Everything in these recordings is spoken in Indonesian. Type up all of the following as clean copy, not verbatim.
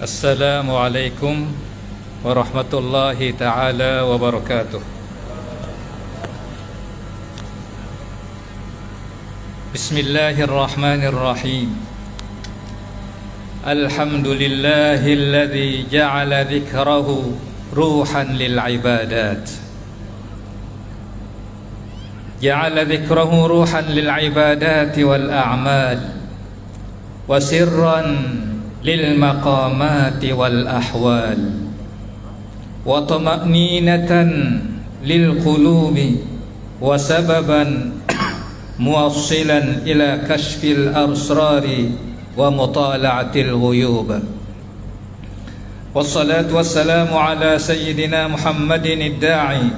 Assalamualaikum warahmatullahi ta'ala wabarakatuh. Bismillahirrahmanirrahim. Alhamdulillahilladzi ja'ala dzikrahu ruhan lil ibadat. Ja'ala dzikrahu ruhan lil ibadati wal a'mal wa sirran lil maqamati wal ahwal wa tama'ninatan lil qulubi wa sababan muwassilan ila kashfil asrari wa mutala'atil ghuyub. Wassalatu wassalamu ala sayyidina Muhammadin ad-da'i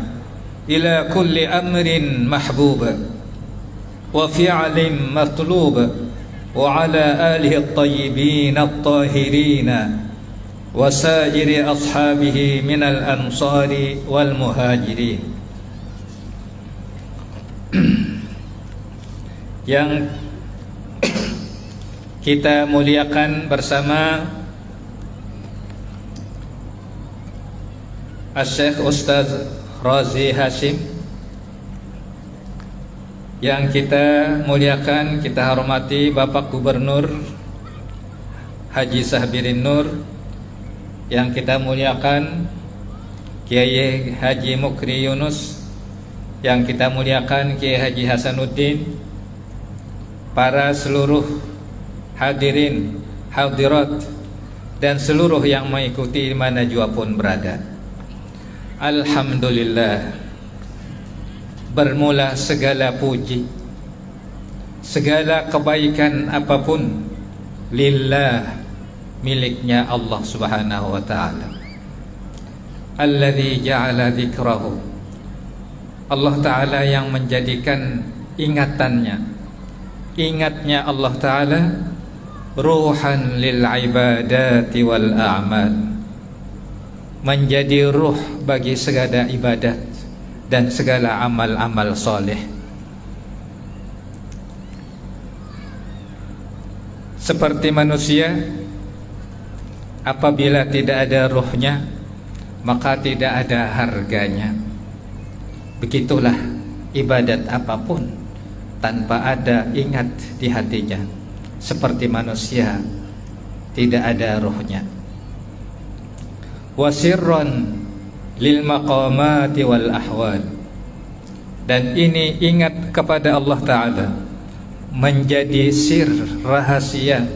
ila kulli amrin mahbub wa fi'lin matlub wa ala alihi at-tayyibin at-tahirin wa sa'iri ashabihi minal ansari wal muhajirin. Yang kita muliakan bersama Syekh Ustaz Razi Hashim, yang kita muliakan, kita hormati Bapak Gubernur Haji Sahbirin Nur, yang kita muliakan Kiai Haji Mukri Yunus, yang kita muliakan Kiai Haji Hasanuddin, para seluruh hadirin hadirat dan seluruh yang mengikuti di mana jua pun berada. Alhamdulillah, bermula segala puji, segala kebaikan apapun lillah, miliknya Allah Subhanahu wa ta'ala. Alladzi ja'ala dzikrahu, Allah ta'ala yang menjadikan ingatnya Allah ta'ala ruhan lil ibadati wal a'mal, menjadi ruh bagi segala ibadat dan segala amal-amal soleh. Seperti manusia, apabila tidak ada ruhnya, maka tidak ada harganya. Begitulah ibadat apapun tanpa ada ingat di hatinya, seperti manusia tidak ada ruhnya. Wasirron lil maqamati wal ahwal, dan ini ingat kepada Allah Ta'ala menjadi sir, rahasia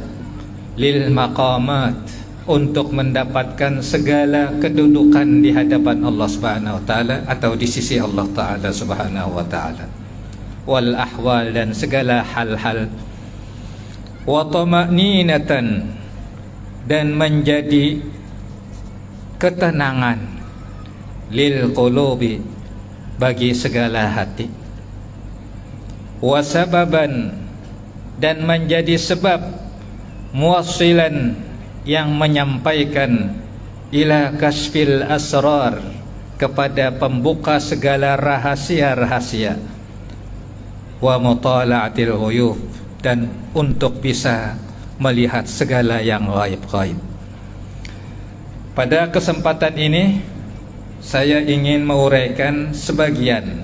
lil maqamat, untuk mendapatkan segala kedudukan di hadapan Allah Subhanahu wa ta'ala atau di sisi Allah Ta'ala Subhanahu wa ta'ala, wal ahwal, dan segala hal-hal, wa tama'ninatan, dan menjadi ketenangan lil qulubi, bagi segala hati, wasababan, dan menjadi sebab muwassilan, yang menyampaikan ila kasfil asrar, kepada pembuka segala rahasia-rahasia, wa mutala'atil ghuyub, dan untuk bisa melihat segala yang gaib-gaib. Pada kesempatan ini saya ingin menguraikan sebagian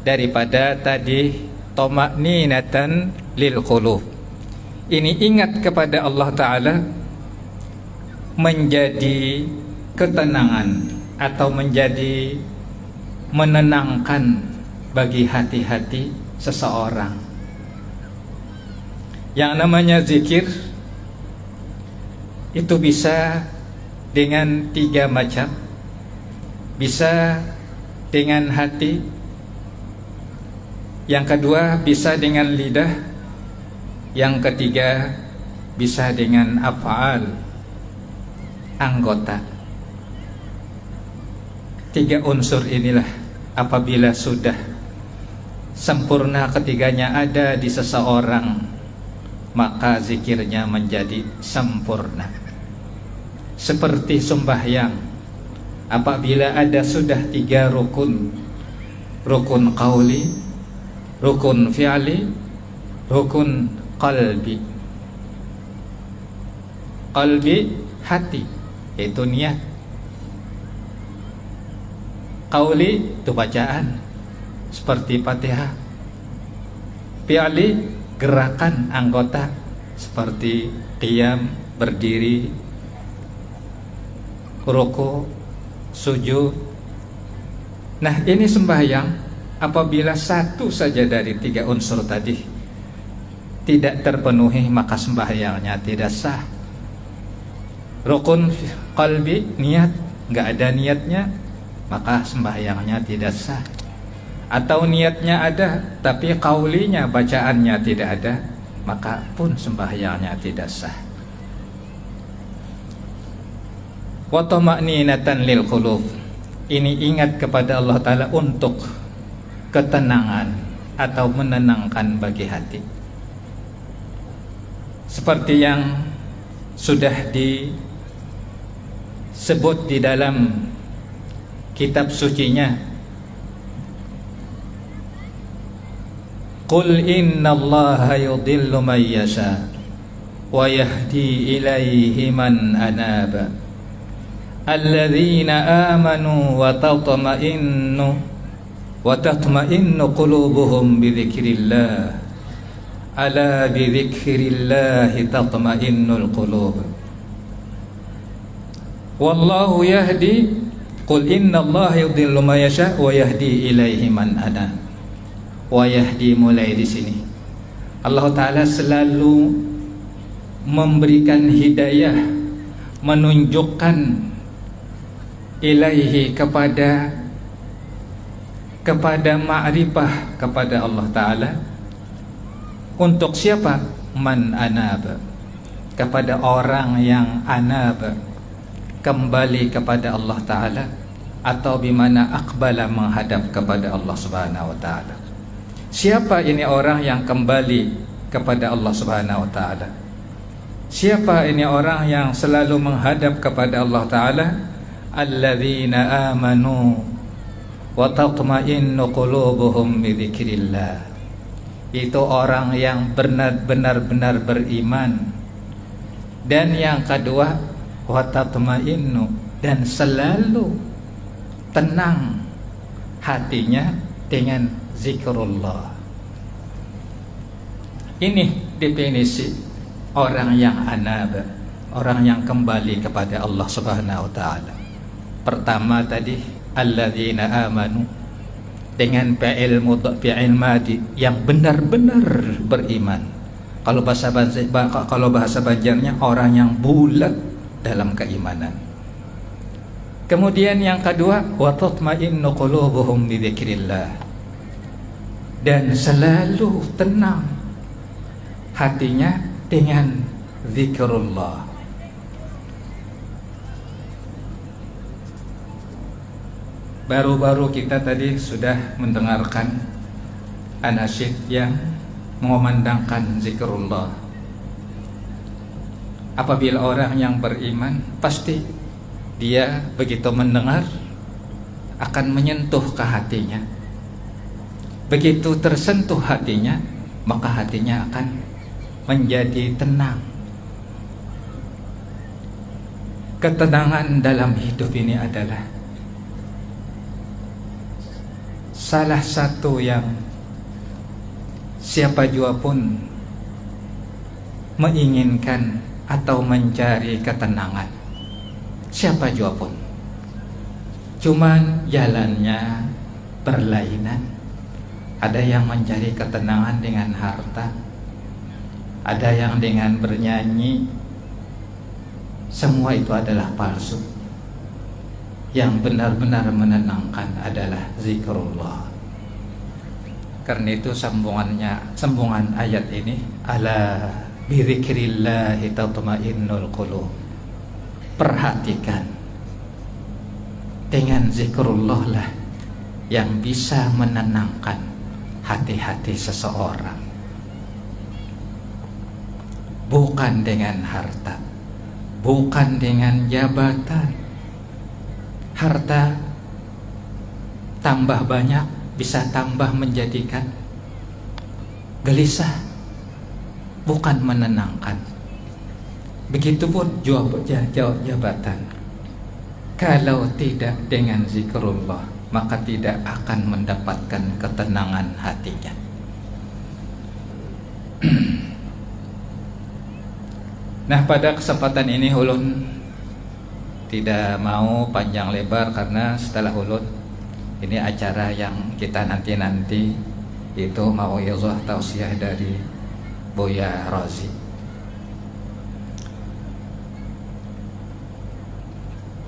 daripada tadi tama'ninatan lil qulub. Ini ingat kepada Allah Ta'ala menjadi ketenangan atau menjadi menenangkan bagi hati-hati seseorang. Yang namanya zikir itu bisa dengan tiga macam. Bisa dengan hati, yang kedua bisa dengan lidah, yang ketiga bisa dengan af'al, anggota. Tiga unsur inilah apabila sudah sempurna ketiganya ada di seseorang, maka zikirnya menjadi sempurna. Seperti sembahyang, apabila ada sudah tiga rukun, rukun qauli, rukun fi'li, rukun qalbi. Qalbi, hati, yaitu niat. Qauli itu bacaan seperti Fatihah. Fi'li gerakan anggota seperti qiyam, berdiri, ruku, sujud. Nah, ini sembahyang apabila satu saja dari 3 unsur tadi tidak terpenuhi, maka sembahyangnya tidak sah. Rukun qalbi, niat, nggak ada niatnya, maka sembahyangnya tidak sah. Atau niatnya ada tapi qaulinya, bacaannya tidak ada, maka pun sembahyangnya tidak sah. Wa tama'ninatan lil qulub, ini ingat kepada Allah Ta'ala untuk ketenangan atau menenangkan bagi hati. Seperti yang sudah disebut di dalam kitab sucinya, Qul innallaha yudhillu man yasha wa yahdi ilaihi man anaba alladzina amanu wa tatma'innu qulubuhum bi dzikrillah ala bi dzikrillah tatma'innul qulub wallahu yahdi. Qul innallaha yudhillu man yasha wa yahdi ilaihi man anaba. Wa yahdi, mulai di sini Allah Ta'ala selalu memberikan hidayah, menunjukkan ilaihi kepada ma'rifah kepada Allah Ta'ala. Untuk siapa? Man anaba, kepada orang yang anaba, kembali kepada Allah Ta'ala, atau bimana aqbala, menghadap kepada Allah Subhanahu wa Ta'ala. Siapa ini orang yang kembali kepada Allah Subhanahu wa Ta'ala? Siapa ini orang yang selalu menghadap kepada Allah Ta'ala? Alladzina amanu wa tatma'innu qulubuhum bi dzikrillah. Itu orang yang benar-benar beriman. Dan yang kedua, wa tatma'innu, dan selalu tenang hatinya dengan zikrullah. Ini definisi orang yang anaba, orang yang kembali kepada Allah Subhanahu wa Ta'ala. Pertama tadi alladzina amanu, dengan fi'il madi yang benar-benar beriman. Kalau bahasa Banjarnya orang yang bulat dalam keimanan. Kemudian yang kedua, wa tatma'innu qulubuhum bi dzikrillah, dan selalu tenang hatinya dengan zikrullah. Baru-baru kita tadi sudah mendengarkan anasyid yang mengumandangkan zikrullah. Apabila orang yang beriman, pasti dia begitu mendengar akan menyentuh ke hatinya. Begitu tersentuh hatinya, maka hatinya akan menjadi tenang. Ketenangan dalam hidup ini adalah salah satu yang siapa jua pun menginginkan atau mencari ketenangan. Siapa jua pun. Cuman jalannya berlainan. Ada yang mencari ketenangan dengan harta, ada yang dengan bernyanyi. Semua itu adalah palsu. Yang benar-benar menenangkan adalah zikrullah. Karena itu sambungan ayat ini, ala bi dzikrillah tatma'innul qulub. Perhatikan, dengan zikrullah lah yang bisa menenangkan hati-hati seseorang, bukan dengan harta, bukan dengan jabatan. Harta tambah banyak bisa tambah menjadikan gelisah, bukan menenangkan. Begitupun jabatan, Kalau tidak dengan zikrullah, maka tidak akan mendapatkan ketenangan hatinya. Nah, pada kesempatan ini ulun tidak mau panjang lebar, karena setelah ulun ini acara yang kita nanti-nanti itu mau'izah tausiah dari Buya Razi.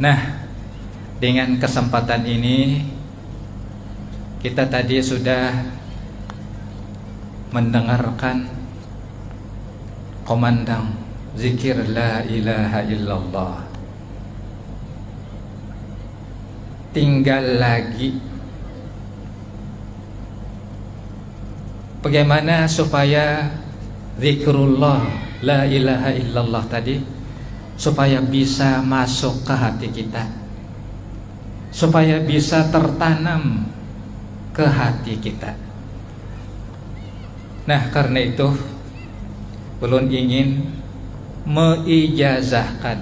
Nah, dengan kesempatan ini kita tadi sudah mendengarkan komandang zikir la ilaha illallah. Tinggal lagi bagaimana supaya zikrullah la ilaha illallah tadi supaya bisa masuk ke hati kita, supaya bisa tertanam ke hati kita. Nah, karena itu ulun ingin meijazahkan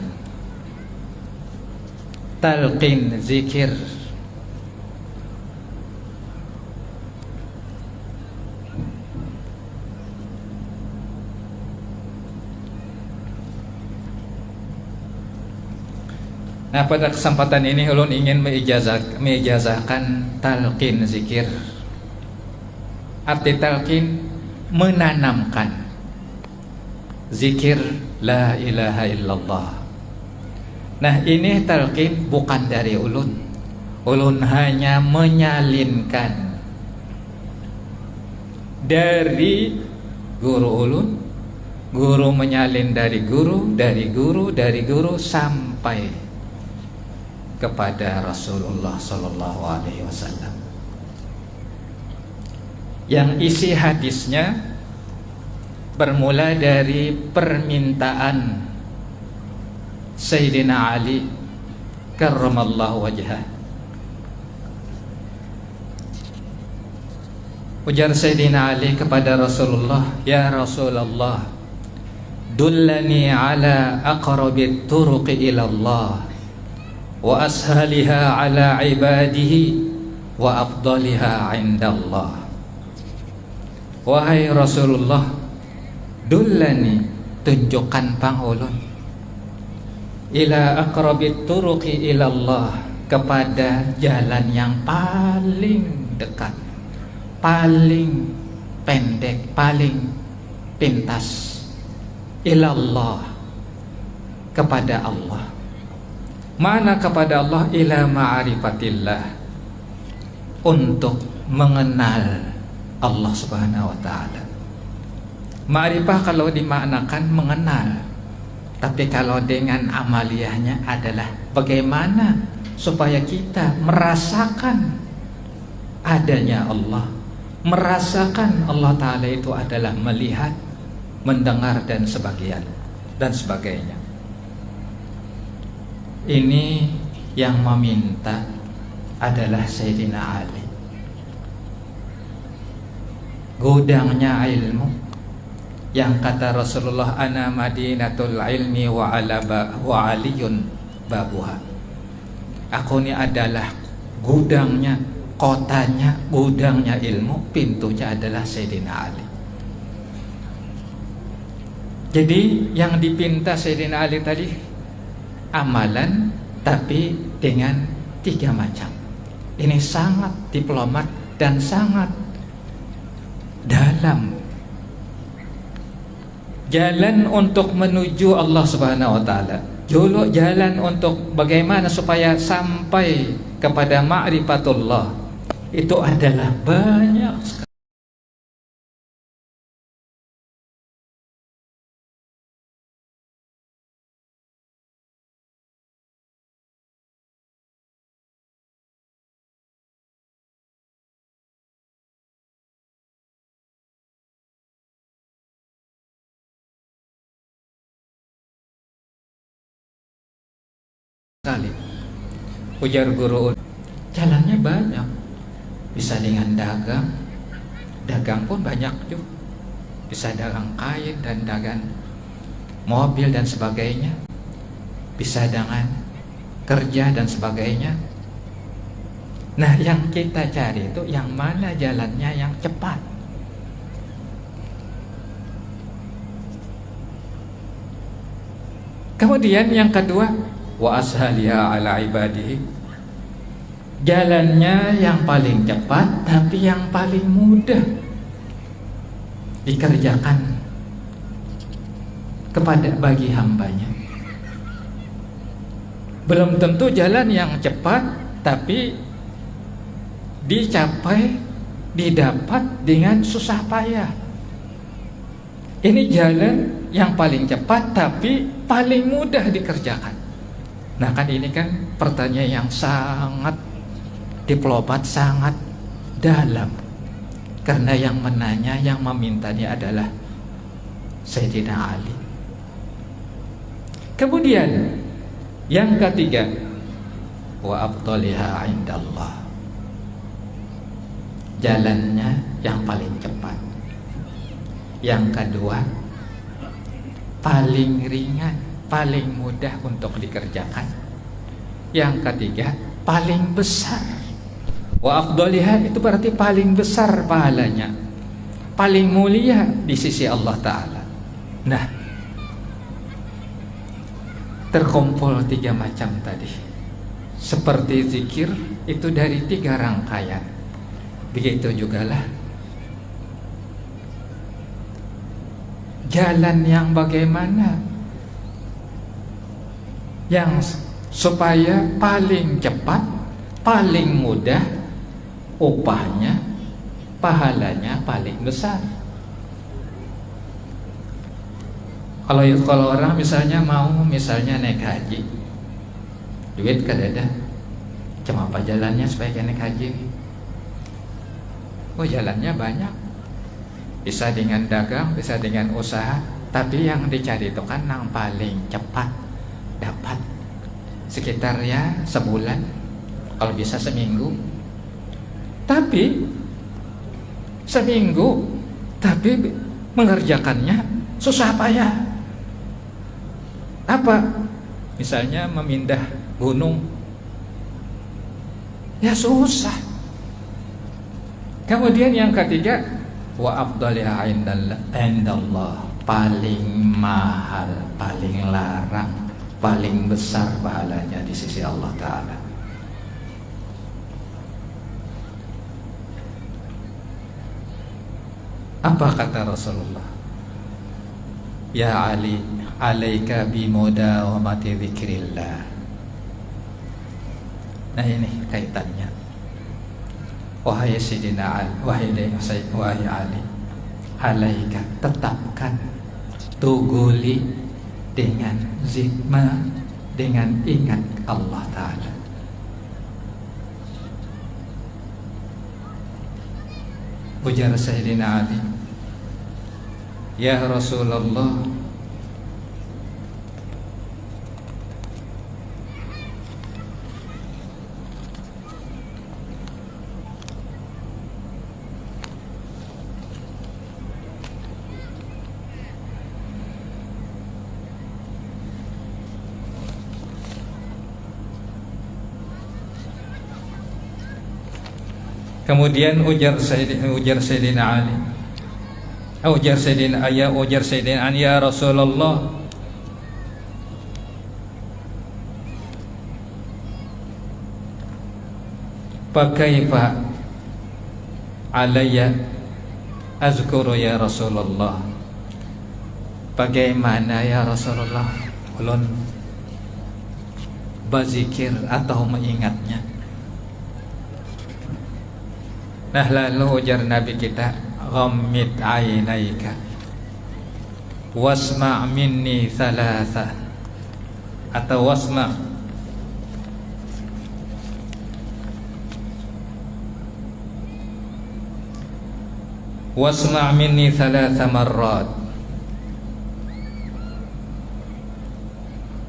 talqin zikir Nah, pada kesempatan ini ulun ingin meijazahkan talqin zikir. Arti talqin menanamkan zikir la ilaha illallah. Nah, ini talqin bukan dari ulun. Ulun hanya menyalinkan dari guru ulun, guru menyalin dari guru, dari guru, dari guru sampai kepada Rasulullah Sallallahu Alaihi Wasallam. Yang isi hadisnya bermula dari permintaan Sayyidina Ali karramallahu wajhah. Ujar Sayyidina Ali kepada Rasulullah, "Ya Rasulullah, dullani ala aqrabit turuqi ila Allah wa ashaliha ala ibadihi wa afdaliha indallah." Wahai Rasulullah, dullani, tunjukkan pang ulun, ila aqrabit turuqi ilallah, kepada jalan yang paling dekat, paling pendek, paling pintas, ilallah, kepada Allah. Mana kepada Allah? Ila ma'rifatillah, untuk mengenal Allah Subhanahu wa ta'ala. Ma'rifah kalau dimaknakan mengenal, tapi kalau dengan amaliyahnya adalah bagaimana supaya kita merasakan adanya Allah, merasakan Allah Ta'ala itu adalah melihat, mendengar dan sebagainya. Ini yang meminta adalah Sayyidina Ali. Gudangnya ilmu, yang kata Rasulullah, ana madinatul ilmi wa aliyun babuha. Aku ini adalah gudangnya, kotanya, gudangnya ilmu, pintunya adalah Sayyidina Ali. Jadi yang dipinta Sayyidina Ali tadi amalan, tapi dengan 3 macam. Ini sangat diplomat dan sangat dalam. Jalan untuk menuju Allah Subhanahu wa ta'ala, jalan untuk bagaimana supaya sampai kepada ma'rifatullah, itu adalah banyak sekali. Ujar guru, jalannya banyak, bisa dengan dagang pun banyak juga, bisa dagang kain dan dagang mobil dan sebagainya, bisa dengan kerja dan sebagainya. Nah, yang kita cari itu yang mana jalannya yang cepat. Kemudian yang kedua, wa ashaliha ala ibadihi, jalannya yang paling cepat tapi yang paling mudah dikerjakan kepada bagi hambanya. Belum tentu jalan yang cepat tapi dicapai, didapat dengan susah payah. Ini jalan yang paling cepat tapi paling mudah dikerjakan. Nah kan ini kan pertanyaan yang sangat diplomat, sangat dalam. Karena yang menanya, yang memintanya adalah Sayyidina Ali. Kemudian yang ketiga, wa afdaliha indallah, jalannya yang paling cepat. Yang kedua, paling ringan, paling mudah untuk dikerjakan. Yang ketiga, paling besar. Wa afdaliha itu berarti paling besar pahalanya, paling mulia di sisi Allah Ta'ala. Nah, terkumpul 3 macam tadi. Seperti zikir itu dari 3 rangkaian. Begitu jugalah jalan yang bagaimana yang supaya paling cepat, paling mudah, upahnya, pahalanya paling besar. Kalau orang misalnya mau naik haji, duit kadada, cuma apa jalannya supaya naik haji? Oh, jalannya banyak. Bisa dengan dagang, bisa dengan usaha, tapi yang dicari itu kan yang paling cepat dapat. Sekitar ya sebulan, kalau bisa seminggu. Tapi seminggu, tapi mengerjakannya susah payah. Apa? Misalnya memindah gunung, ya susah. Kemudian yang ketiga, wa afdaliha indallah, paling mahal, paling larang, paling besar pahalanya di sisi Allah Ta'ala. Apa kata Rasulullah? Ya Ali, alaika bimudawamati dzikrillah. Nah ini kaitannya. Wahai Sayyidina Ali, wahai Ali, alaika, tetapkan, tuguli dengan zikma, dengan ingat Allah Ta'ala. Ujar Sayyidina Ali, ya Rasulullah, kemudian ujar Sayyidina Ali, ujar Sayyidina Ali, ya Rasulullah, fakaifa alayya azkuru ya Rasulullah, bagaimana ya Rasulullah ulun berzikir atau mengingatnya? Nah lalu ujar Nabi kita, ghammid ainaika wasma' minni thalatha, atau wasma' minni thalatha marrat,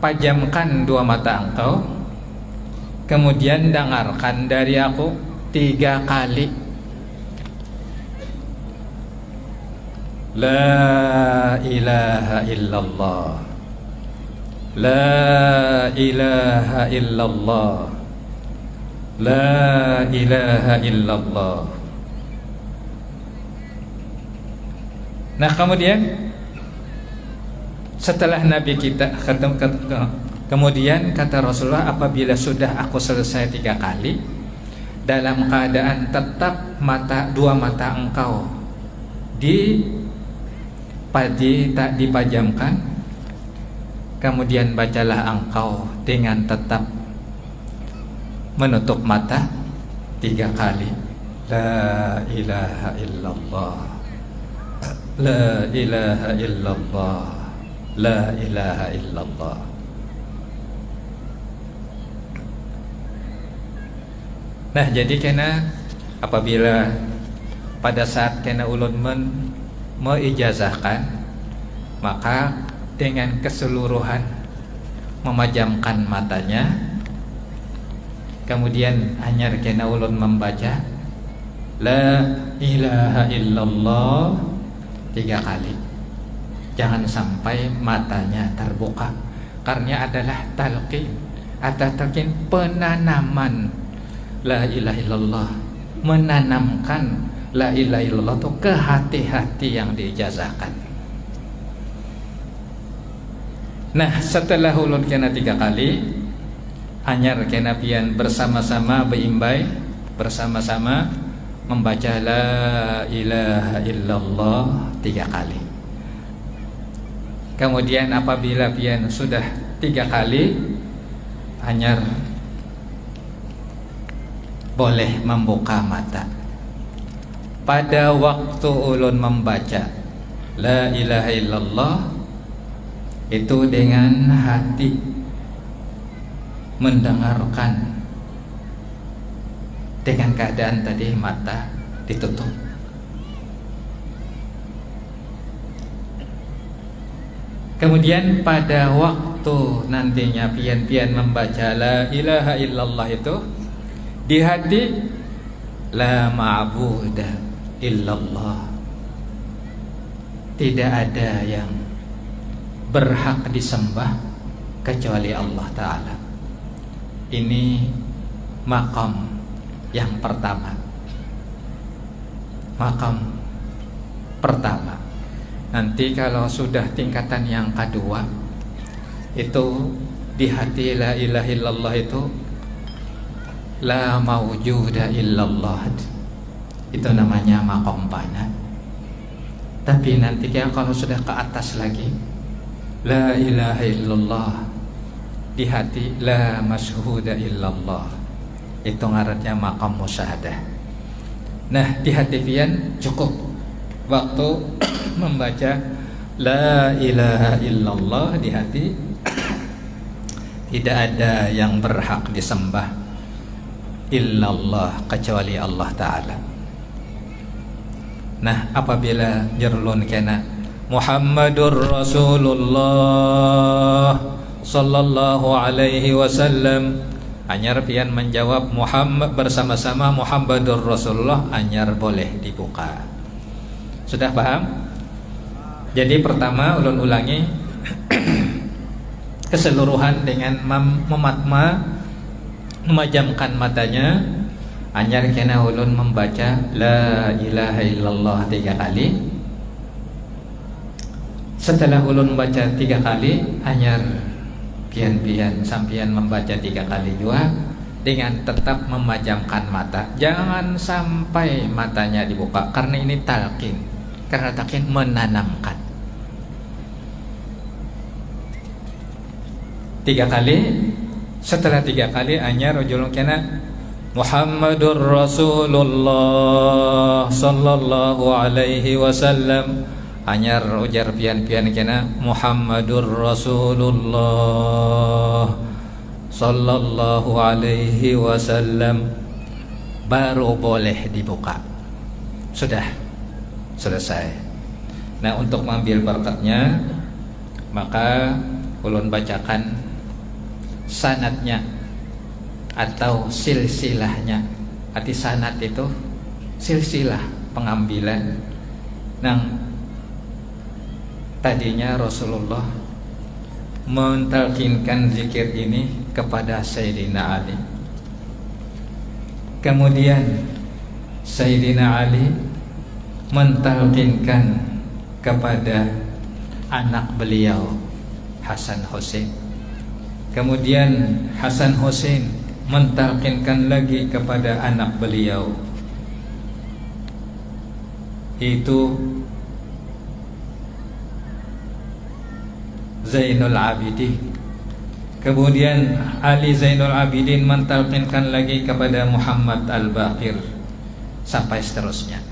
pajamkan 2 mata engkau, kemudian dengarkan dari aku 3 kali, La ilaha illallah, La ilaha illallah, la ilaha illallah. Nah kemudian setelah Nabi kita kemudian kata Rasulullah, apabila sudah aku selesai 3 kali dalam keadaan tetap dua mata engkau tak dipajamkan, kemudian bacalah engkau dengan tetap menutup mata 3 kali. La ilaha illallah, la ilaha illallah, la ilaha illallah. Nah jadi kena apabila pada saat kena ulun meijazahkan, maka dengan keseluruhan memajamkan matanya, kemudian hanya kena ulun membaca la ilaha illallah 3 kali. Jangan sampai matanya terbuka, karena adalah talqin atau talqin penanaman la ilaha illallah, menanamkan la ilaha illallah itu ke hati-hati yang diijazahkan. Nah setelah ulun kena 3 kali, anyar kena pian bersama-sama beimbai, bersama-sama membaca la ilaha illallah 3 kali. Kemudian apabila pian sudah 3 kali, anyar boleh membuka mata. Pada waktu ulun membaca la ilaha illallah itu dengan hati mendengarkan, dengan keadaan tadi mata ditutup. Kemudian pada waktu nantinya pian-pian membaca la ilaha illallah itu, di hati la ma'buda illallah, tidak ada yang berhak disembah kecuali Allah Ta'ala. Ini maqam yang pertama, maqam pertama. Nanti kalau sudah tingkatan yang kedua, itu di hati la ilaha illallah itu la mawjuda illallah, itu namanya maqam pana. Tapi nanti kalau sudah ke atas lagi, la ilaha illallah di hati la masyhuda illallah, itu ngarannya maqam musyahadah. Nah di hati pian cukup waktu membaca la ilaha illallah di hati, tidak ada yang berhak disembah illallah kecuali Allah Ta'ala. Nah apabila jerlun kena Muhammadur Rasulullah sallallahu alaihi wasallam, anyar pian menjawab Muhammad bersama-sama Muhammadur Rasulullah, anyar boleh dibuka. Sudah paham? Jadi pertama ulun ulangi keseluruhan dengan memajamkan matanya, anyar kena ulun membaca la ilaha illallah 3 kali. Setelah ulun membaca 3 kali, anyar pian-pian sampian membaca 3 kali juga dengan tetap memajamkan mata. Jangan sampai matanya dibuka, karena ini talqin, karena talqin menanamkan. 3 kali. Setelah 3 kali anyar ujulun kena Muhammadur Rasulullah sallallahu alaihi wasallam, anyar ujar pian-pian kena Muhammadur Rasulullah sallallahu alaihi wasallam, baru boleh dibuka. Sudah selesai. Nah untuk mengambil barakatnya, maka ulun bacakan sanadnya atau silsilahnya. Arti sanad itu silsilah pengambilan. Nang tadinya Rasulullah mentalkinkan zikir ini kepada Sayyidina Ali. Kemudian Sayyidina Ali mentalkinkan kepada anak beliau Hasan Hussein. Kemudian Hasan Hussein mentalkinkan lagi kepada anak beliau, itu Zainul Abidin. Kemudian Ali Zainul Abidin mentalkinkan lagi kepada Muhammad Al-Baqir, sampai seterusnya.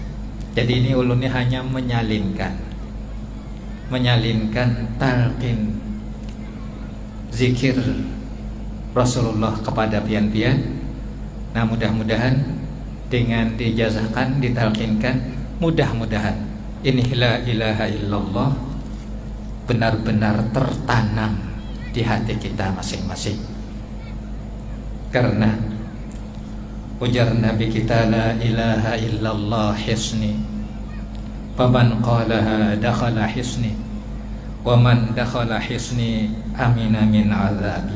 Jadi ini ulunnya hanya menyalinkan talqin zikir Rasulullah kepada pian-pian. Nah, mudah-mudahan dengan dijazahkan, ditalkinkan, mudah-mudahan ini la ilaha illallah benar-benar tertanam di hati kita masing-masing. Karena ujar Nabi kita, la ilaha illallah hisni, faman qalaha dakhala hisni, wa man dakhala hisni amina min azabi.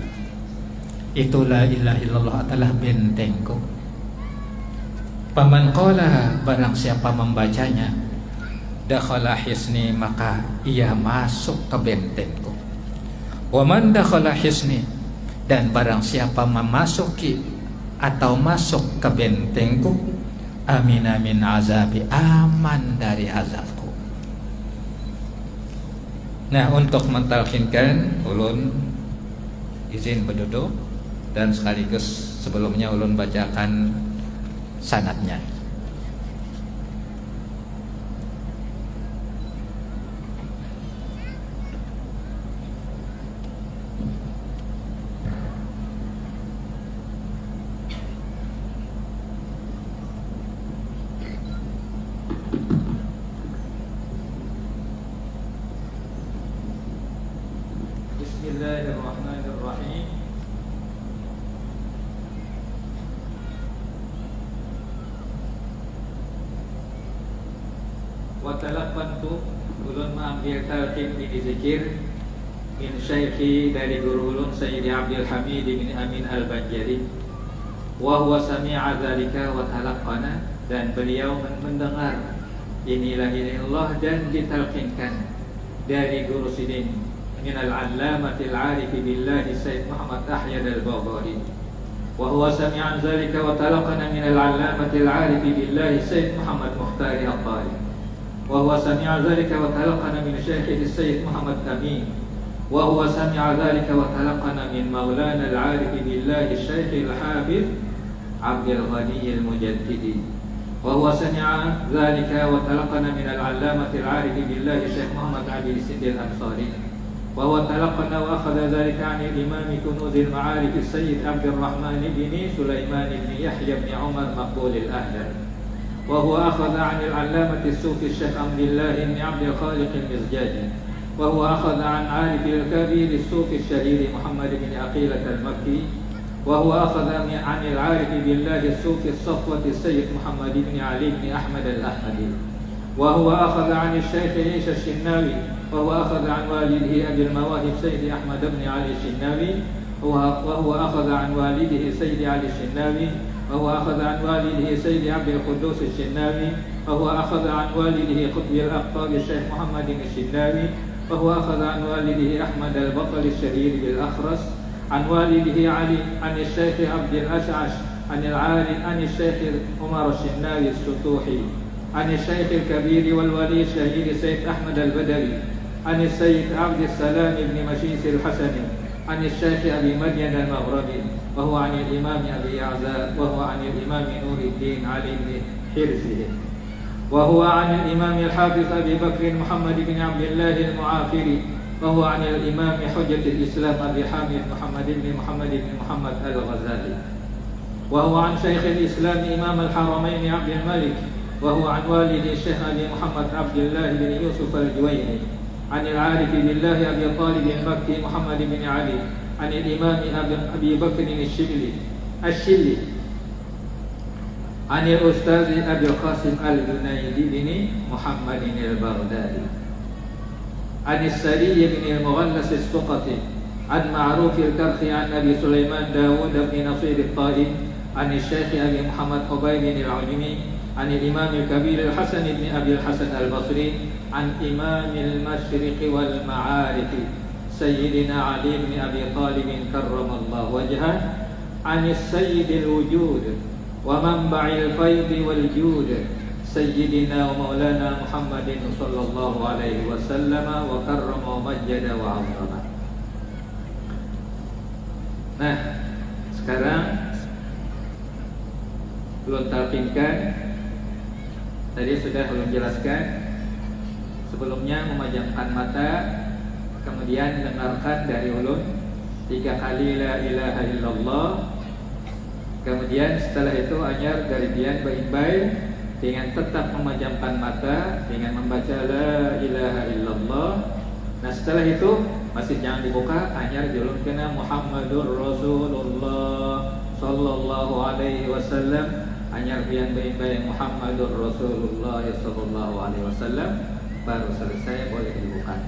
Itu la ilaha illallah adalah bentengku. Faman qalaha, barang siapa membacanya, dakhala hisni, maka ia masuk ke bentengku. Wa man dakhala hisni, dan barang siapa memasuki atau masuk ke bentengku, amina min azabi, aman dari azabku. Nah, untuk mentalkinkan, ulun izin berduduk, dan sekaligus sebelumnya ulun bacakan sanadnya. Bismillahirrahmanirrahim. Wa talaqantu, ulun mengambil talqin ini zikir min syaikhi, dari guru ulun Sayyidi Abdul Hamid bin Amin Al-Banjari, wa huwa sami'a dzalika wa talaqqana, dan beliau mendengar inilah ilallah dan ditalqinkan dari guru sidin min al-allamatil arifi billahi Sayyid Muhammad Ahyad Al-Baghdadi, wa huwa sami'a dzalika wa talaqqana min al-allamatil arifi billahi Sayyid Muhammad Mukhtar Al-Talib, وهو سمع ذلك وتلقن من شيخه السيد محمد أمين، وهو سمع ذلك وتلقن من مولانا العارف بالله الشيخ الحافظ عبد الغني المجددي، وهو سمع ذلك وتلقن من العلامة العارف بالله الشيخ محمد عبد السند الأنصاري، وهو تلقن وأخذ ذلك عن الإمام كنوز المعارف السيد عبد الرحمن بن سليمان بن يحيى بن عمر مقبول الأهدر، وهو أخذ عن العلامة الصوفي الشيخ عبد الله بن عبد الخالق المزجاجي، وهو أخذ عن عارف الكبير الصوفي الشهير محمد بن عقيلة المكي، وهو أخذ عن العارف بالله الصوفي الصفوة السيد محمد بن علي بن أحمد الأحمدي، وهو أخذ عن الشيخ عيسى الشناوي، وهو أخذ عن والده أبي المواهب سيد أحمد بن علي الشناوي، وهو أخذ عن والده سيد علي الشناوي، وهو أخذ عن والده سيد عبد القدوس الشناوي، وهو أخذ عن والده قطب الأقطاب الشيخ محمد الشناوي، وهو أخذ عن والده أحمد البطل الشهير بالأخرس، عن والده علي، عن الشيخ عبد الأشعش، عن العالم، عن الشيخ عمر الشناوي السطوحي، عن الشيخ الكبير والولي الشهير سيد أحمد البدوي، عن السيد عبد السلام بن مشيس الحسني، عن الشيخ أبي مدين المغربي، وهو عن الإمام أبي يعزى، وهو عن الإمام نور الدين علي بن حرزه، وهو عن الإمام الحافظ أبي بكر محمد بن عبد الله المعافري، وهو عن الإمام حجة الإسلام أبي حامد محمد بن محمد الغزالي، وهو عن شيخ الإسلام إمام الحرمين عبد الملك، وهو عن والد الشيخ أبي محمد عبد الله بن يوسف الجويني، عن العارف بالله أبي طالب المكي محمد بن علي، عن الإمام أبي بكر الشلي، عن الأستاذ أبي القاسم الجنيدي بن محمد البغدادي، عن السري بن المغلس السقطي، عن معروف الكرخي عن أبي سليمان داود بن نصير الطائي عن الشيخ أبي محمد حبيب العجمي عن الإمام الكبير الحسن بن أبي الحسن البصري عن إمام المشرق والمعارف سيدنا علي بن أبي طالب كرم الله وجهه عن السيد الوجود ومنبع الفيض والجود سيدنا ومولانا محمد صلى الله عليه وسلم وكرم ومجد وعظم. Nah, sekarang belum talqinkan. Tadi sudah belum jelaskan. Sebelumnya memejamkan mata, kemudian dengarkan dari ulun 3 kali la ilaha illallah. Kemudian setelah itu anyar dari dian berimbai dengan tetap memejamkan mata dengan membaca la ilaha illallah. Nah, setelah itu masih jangan dibuka, anyar julun kena Muhammadur Rasulullah sallallahu alaihi wasallam, anyar bian berimbai Muhammadur Rasulullah sallallahu alaihi wasallam, baru selesai boleh dibuka.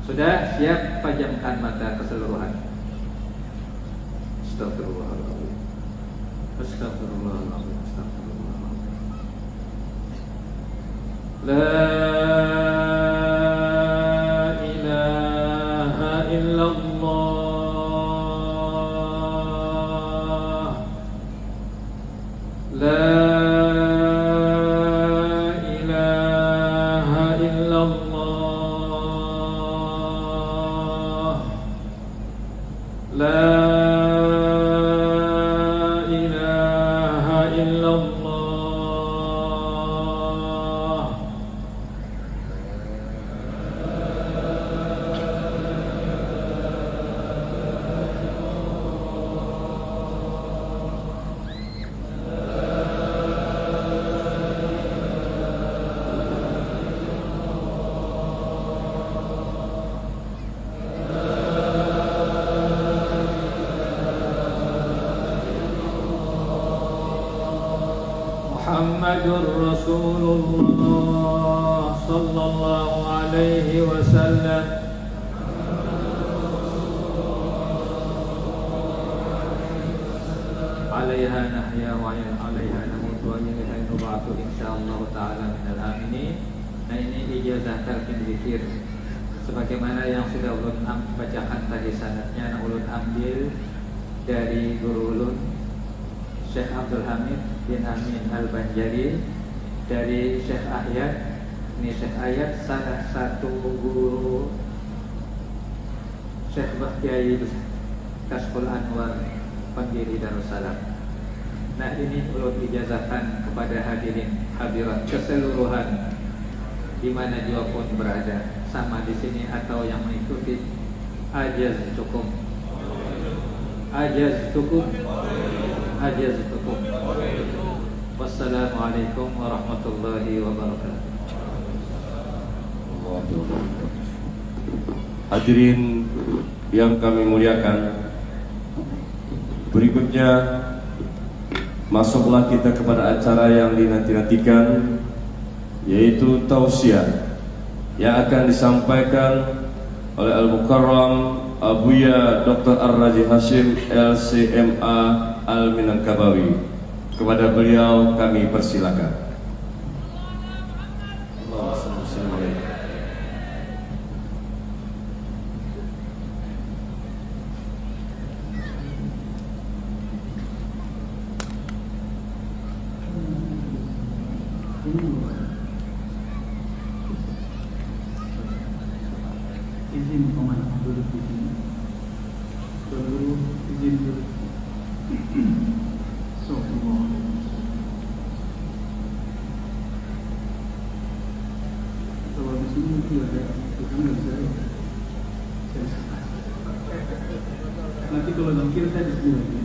Sudah siap, pejamkan mata keseluruhan. Astagfirullahaladzim. Astagfirullahaladzim. Astagfirullahaladzim. La ilaha illallah. La Muhammadur Rasulullah sallallahu alaihi wasallam. Alaiha nahya wa alaiha namut wa ilaiha nub'atu insyaallah taala minal aminin. Nah, ini ijazah talqin zikir sebagaimana yang sudah ulun bacakan tadi sanadnya. Ulun ambil dari guru ulun Syekh Abdul Hamid bin Amin Al-Banjari, dari Syekh Ahyad. Ini Syekh Ahyad salah satu guru Syekh Bahyai Kashful Anwar, pendiri Darussalam. Nah, ini ulun ijazahkan kepada hadirin hadirat keseluruhan di mana juga pun berada, sama di sini atau yang mengikuti. Ajaz cukup. Ajaz cukup. Ajaz cukup. Wassalamualaikum warahmatullahi wabarakatuh. Hadirin yang kami muliakan, berikutnya masuklah kita kepada acara yang dinanti-nantikan, yaitu tausiah yang akan disampaikan oleh Al-Mukarram Abuya Dr. Ar-Raji Hashim LCMA Al-Minangkabawi. Kepada beliau kami persilakan. Izin pemanah duduk di sini. Dulu izin duduk. Kalau di sini mungkin ada, kita nggak bisa. Nanti kalau zikir saya di sini lagi.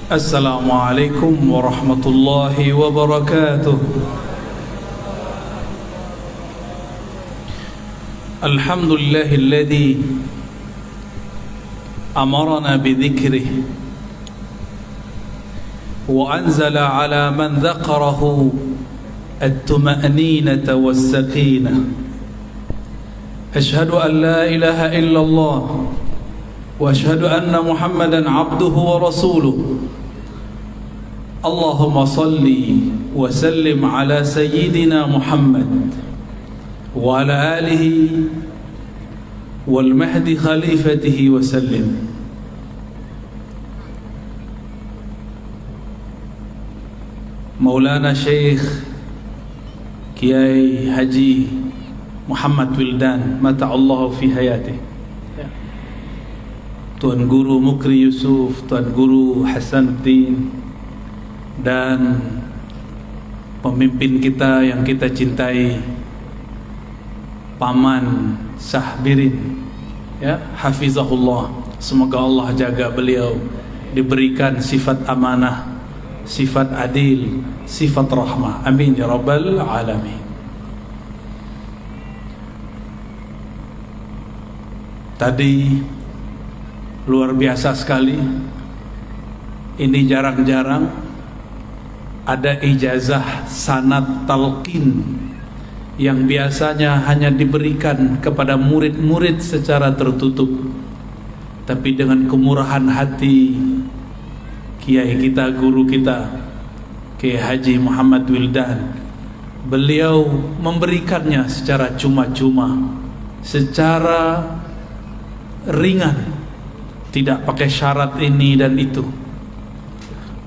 Assalamualaikum warahmatullahi wabarakatuh. Alhamdulillahilladzi amarna bidzikrih wa anzala ala man dzakarahu at-tuma'ninata was-sakinah. Ashhadu an la ilaha illallah wa ashhadu anna Muhammadan abduhu wa rasuluh. Allahumma salli wa sallim ala sayyidina Muhammad wa ala alihi wal mahdi khalifatihi wa sallim. Maulana Syekh Kiai Haji Muhammad Wildan mata'allahu fi hayatih, Tuan Guru Mukri Yusuf, Tuan Guru Hasanuddin, dan pemimpin kita yang kita cintai, Paman Sahbirin, ya, hafizahullah. Semoga Allah jaga beliau, diberikan sifat amanah, sifat adil, sifat rahmah. Amin ya rabbal alamin. Tadi luar biasa sekali. Ini jarang-jarang ada ijazah sanad talqin yang biasanya hanya diberikan kepada murid-murid secara tertutup, tapi dengan kemurahan hati Kiai kita, guru kita, Kiai Haji Muhammad Wildan, beliau memberikannya secara cuma-cuma, secara ringan, tidak pakai syarat ini dan itu.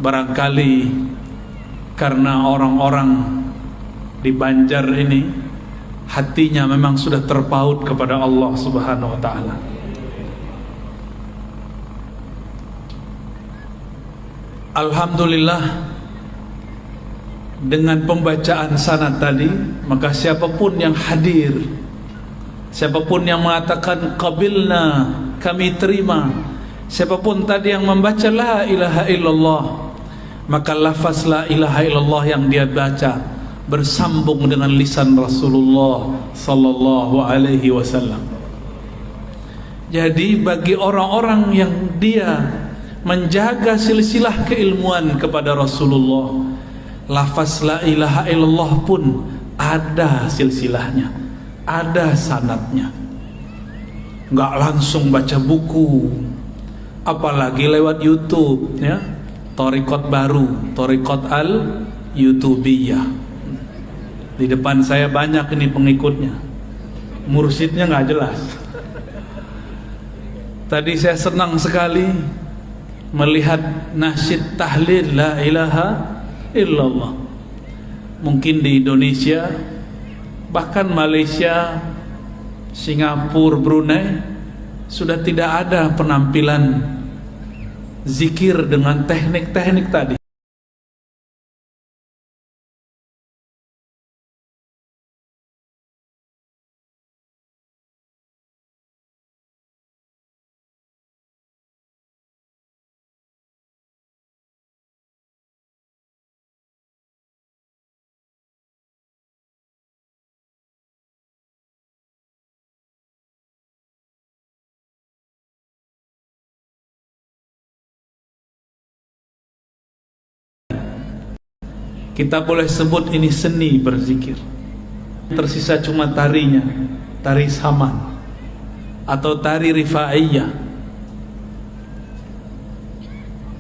Barangkali karena orang-orang di Banjar ini hatinya memang sudah terpaut kepada Allah Subhanahu wa taala. Alhamdulillah, dengan pembacaan sanad tadi, maka siapapun yang hadir, siapapun yang mengatakan qabilna, kami terima, siapapun tadi yang membaca la ilaha illallah, maka lafaz la ilaha illallah yang dia baca bersambung dengan lisan Rasulullah sallallahu alaihi wasallam. Jadi bagi orang-orang yang dia menjaga silsilah keilmuan kepada Rasulullah, lafaz la ilaha illallah pun ada silsilahnya, ada sanadnya. Enggak langsung baca buku, apalagi lewat YouTube, ya. Thariqat baru, Thariqat al-Youtubiyah. Di depan saya banyak ini pengikutnya, mursyidnya nggak jelas. Tadi saya senang sekali melihat nasyid tahlil la ilaha illallah. Mungkin di Indonesia, bahkan Malaysia, Singapura, Brunei sudah tidak ada penampilan zikir dengan teknik-teknik tadi. Kita boleh sebut ini seni berzikir. Tersisa cuma tarinya, tari saman atau tari rifaiyah.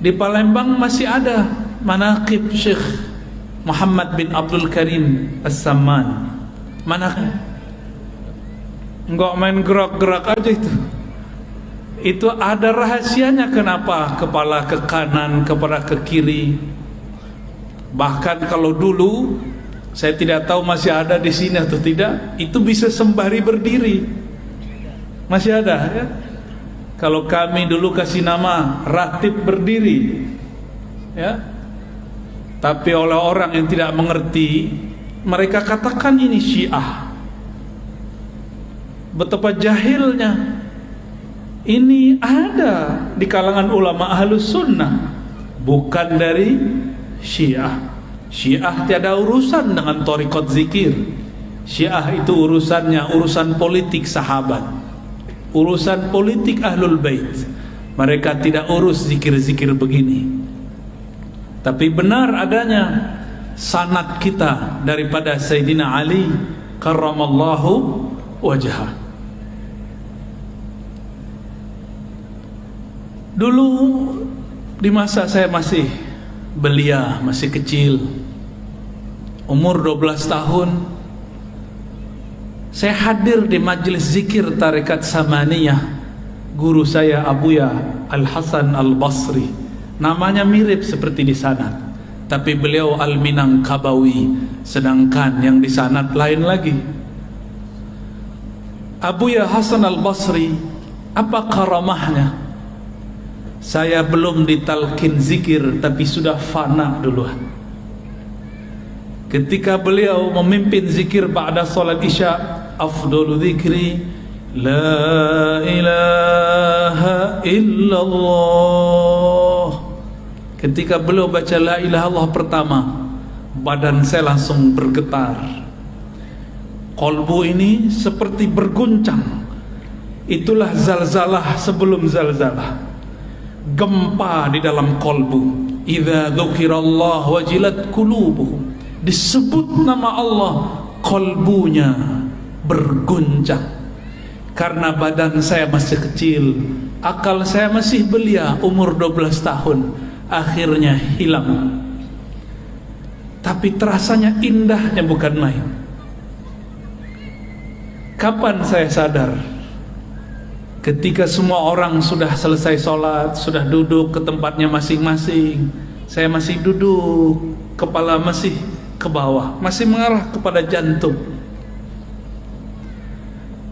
Di Palembang masih ada manaqib Syekh Muhammad bin Abdul Karim As-Samman. Manaqib enggak main gerak-gerak aja itu. Itu ada rahasianya, kenapa kepala ke kanan, kepala ke kiri. Bahkan kalau dulu, saya tidak tahu masih ada di sini atau tidak, itu bisa sembari berdiri. Masih ada, ya? Kalau kami dulu kasih nama ratib berdiri, ya. Tapi oleh orang yang tidak mengerti, mereka katakan ini Syiah. Betapa jahilnya. Ini ada di kalangan ulama Ahlus Sunnah. bukan dari Syiah. Syiah tiada urusan dengan thariqat zikir. Syiah itu urusannya urusan politik sahabat, urusan politik ahlul bait. Mereka tidak urus zikir-zikir begini. Tapi benar adanya sanad kita daripada Sayyidina Ali karramallahu wajhah. Dulu di masa saya masih belia, masih kecil, umur 12 tahun, saya hadir di majelis zikir Tarekat Samaniyah. Guru saya Abuya Al-Hasan Al-Basri, namanya mirip seperti di sanad, tapi beliau Al-Minangkabawi, sedangkan yang di sanad lain lagi. Abuya Hasan Al-Basri, apa karamahnya? Saya belum ditalkin zikir tapi sudah fana duluan. Ketika beliau memimpin zikir ba'da salat isya, afdalu dzikri la ilaha illallah. Ketika beliau baca la ilaha illallah pertama, badan saya langsung bergetar. Kolbu ini seperti berguncang. Itulah zalzalah sebelum zalzalah, gempa di dalam kolbu. Idza dzukirallah wajilat qulubuhum, disebut nama Allah, kolbunya berguncang. Karena badan saya masih kecil, akal saya masih belia, umur 12 tahun, akhirnya hilang. Tapi terasanya indahnya bukan main. Kapan saya sadar? Ketika semua orang sudah selesai sholat, sudah duduk ke tempatnya masing-masing, saya masih duduk, kepala masih ke bawah, masih mengarah kepada jantung.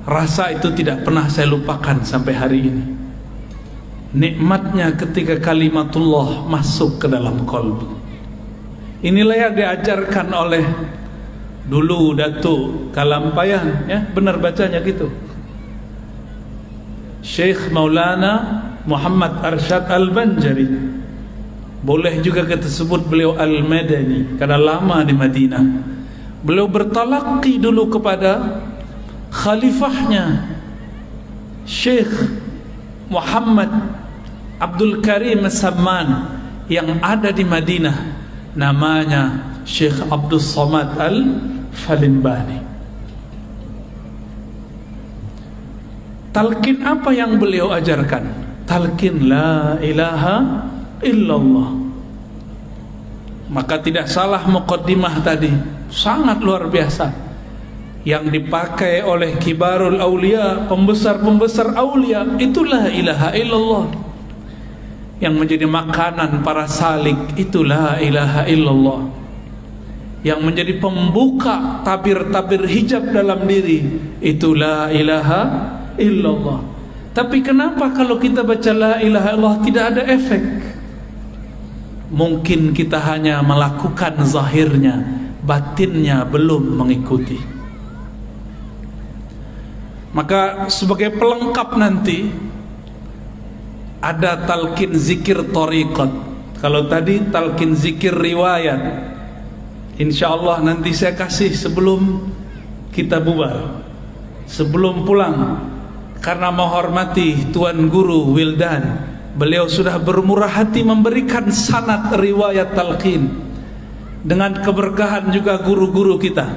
Rasa itu tidak pernah saya lupakan sampai hari ini. Nikmatnya ketika kalimatullah masuk ke dalam kolbu. Inilah yang diajarkan oleh dulu Datuk Kalampayan, ya, benar bacanya gitu, Syekh Maulana Muhammad Arsyad Al-Banjari. Boleh juga kita sebut beliau Al-Madani karena lama di Madinah. Beliau bertalaqi dulu kepada khalifahnya Syekh Muhammad Abdul Karim As-Samman yang ada di Madinah, namanya Syekh Abdul Somad Al-Falimbani. Talqin apa yang beliau ajarkan? Talqin la ilaha illallah. Maka tidak salah muqaddimah tadi, sangat luar biasa, yang dipakai oleh kibarul aulia, pembesar-pembesar aulia, itulah ilaha illallah. Yang menjadi makanan para salik, itulah ilaha illallah. Yang menjadi pembuka tabir-tabir hijab dalam diri, itulah ilaha illallah. Tapi kenapa kalau kita baca la ilaha illallah tidak ada efek? Mungkin kita hanya melakukan zahirnya, batinnya belum mengikuti. Maka sebagai pelengkap nanti ada talqin zikir thariqat. Kalau tadi talqin zikir riwayat, insyaallah nanti saya kasih sebelum kita bubar, sebelum pulang. Karena menghormati Tuan Guru Wildan, beliau sudah bermurah hati memberikan sanad riwayat talqin. Dengan keberkahan juga guru-guru kita,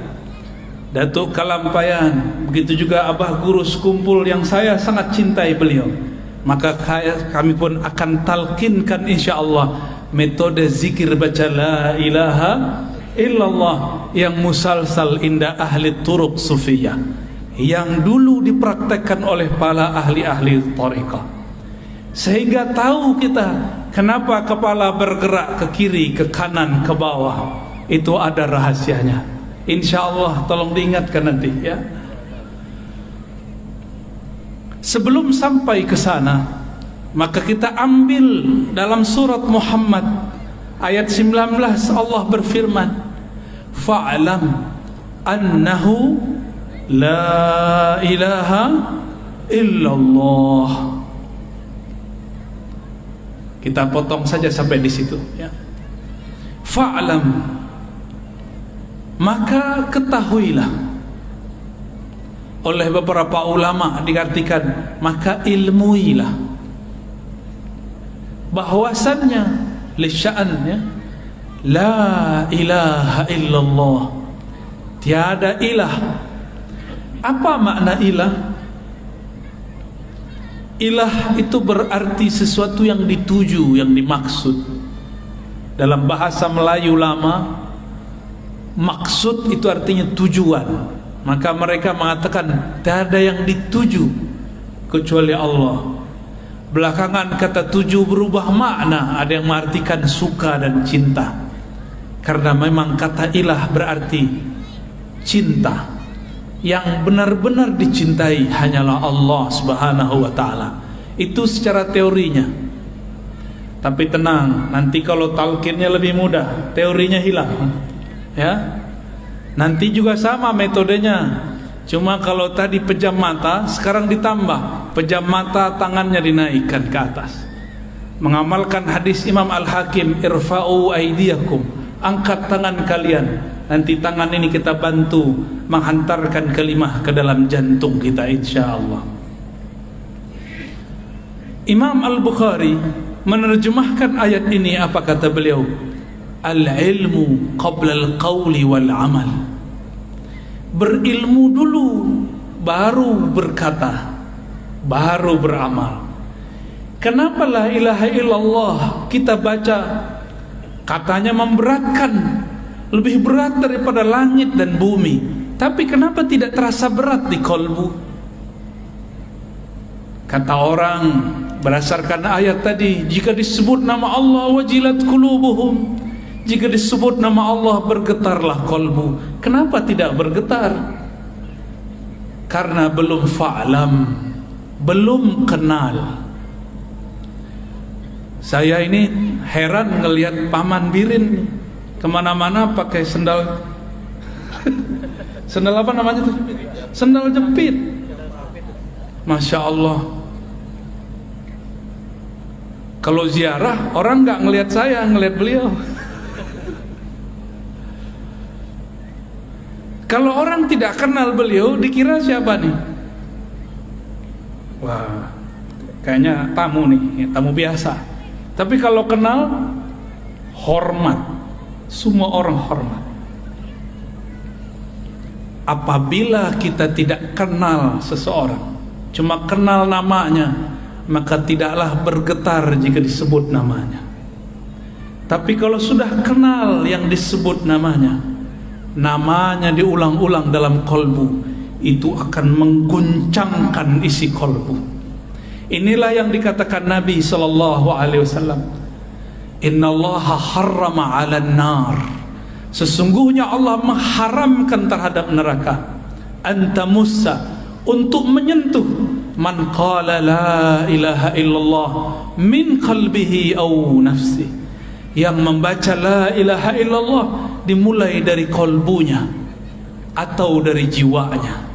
Datuk Kalampayan, begitu juga Abah Guru Sekumpul yang saya sangat cintai beliau. Maka kami pun akan talqinkan insyaallah metode zikir baca la ilaha illallah yang musalsal inda ahli turuq sufiyah, yang dulu dipraktekkan oleh para ahli-ahli thariqah. Sehingga tahu kita kenapa kepala bergerak ke kiri, ke kanan, ke bawah. Itu ada rahasianya. InsyaAllah tolong diingatkan nanti, ya. Sebelum sampai ke sana, maka kita ambil dalam surat Muhammad ayat 19, Allah berfirman, fa'lam annahu la ilaha illallah. Kita potong saja sampai di situ ya. Fa'lam, maka ketahuilah. Oleh beberapa ulama diartikan maka ilmuilah, bahwasannya lisya'annya la ilaha illallah, tiada ilah. Apa makna ilah? Ilah itu berarti sesuatu yang dituju, yang dimaksud. Dalam bahasa Melayu lama, maksud itu artinya tujuan. Maka mereka mengatakan tidak ada yang dituju kecuali Allah. Belakangan kata tuju berubah makna, ada yang mengartikan suka dan cinta. Karena memang kata ilah berarti cinta. Yang benar-benar dicintai hanyalah Allah Subhanahu wa ta'ala. Itu secara teorinya. Tapi tenang, nanti kalau talqinnya lebih mudah, teorinya hilang. Ya. Nanti juga sama metodenya. Cuma kalau tadi pejam mata, sekarang ditambah pejam mata, tangannya dinaikkan ke atas. Mengamalkan hadis Imam Al-Hakim, irfa'u aidiyakum, angkat tangan kalian. Nanti tangan ini kita bantu menghantarkan kalimah ke dalam jantung kita, insyaallah. Imam Al-Bukhari menerjemahkan ayat ini, apa kata beliau? Al-ilmu qabla al-qawli wal-amal. Berilmu dulu, baru berkata, baru beramal. Kenapa la ilaha illallah kita baca katanya memberatkan, lebih berat daripada langit dan bumi, tapi kenapa tidak terasa berat di kolbu? Kata orang berdasarkan ayat tadi, jika disebut nama Allah wajilat qulubuhum, jika disebut nama Allah bergetarlah kolbu. Kenapa tidak bergetar? Karena belum fa'lam, belum kenal. Saya ini heran ngelihat Paman Birin kemana-mana pakai sendal sendal apa namanya tuh? Sendal jepit. Masya Allah. Kalau ziarah orang nggak ngelihat saya, ngelihat beliau. Kalau orang tidak kenal beliau, dikira siapa nih? Wah, kayaknya tamu nih, tamu biasa. Tapi kalau kenal, hormat. Semua orang hormat. Apabila kita tidak kenal seseorang, cuma kenal namanya, maka tidaklah bergetar jika disebut namanya. Tapi kalau sudah kenal yang disebut namanya, namanya diulang-ulang dalam kolbu, itu akan mengguncangkan isi kolbu. Inilah yang dikatakan Nabi SAW, Innallaha harrama 'alan nar, sesungguhnya Allah mengharamkan terhadap neraka, anta musa, untuk menyentuh man qala la ilaha illallah min qalbihi aw nafsi, yang membaca la ilaha illallah dimulai dari kolbunya atau dari jiwanya.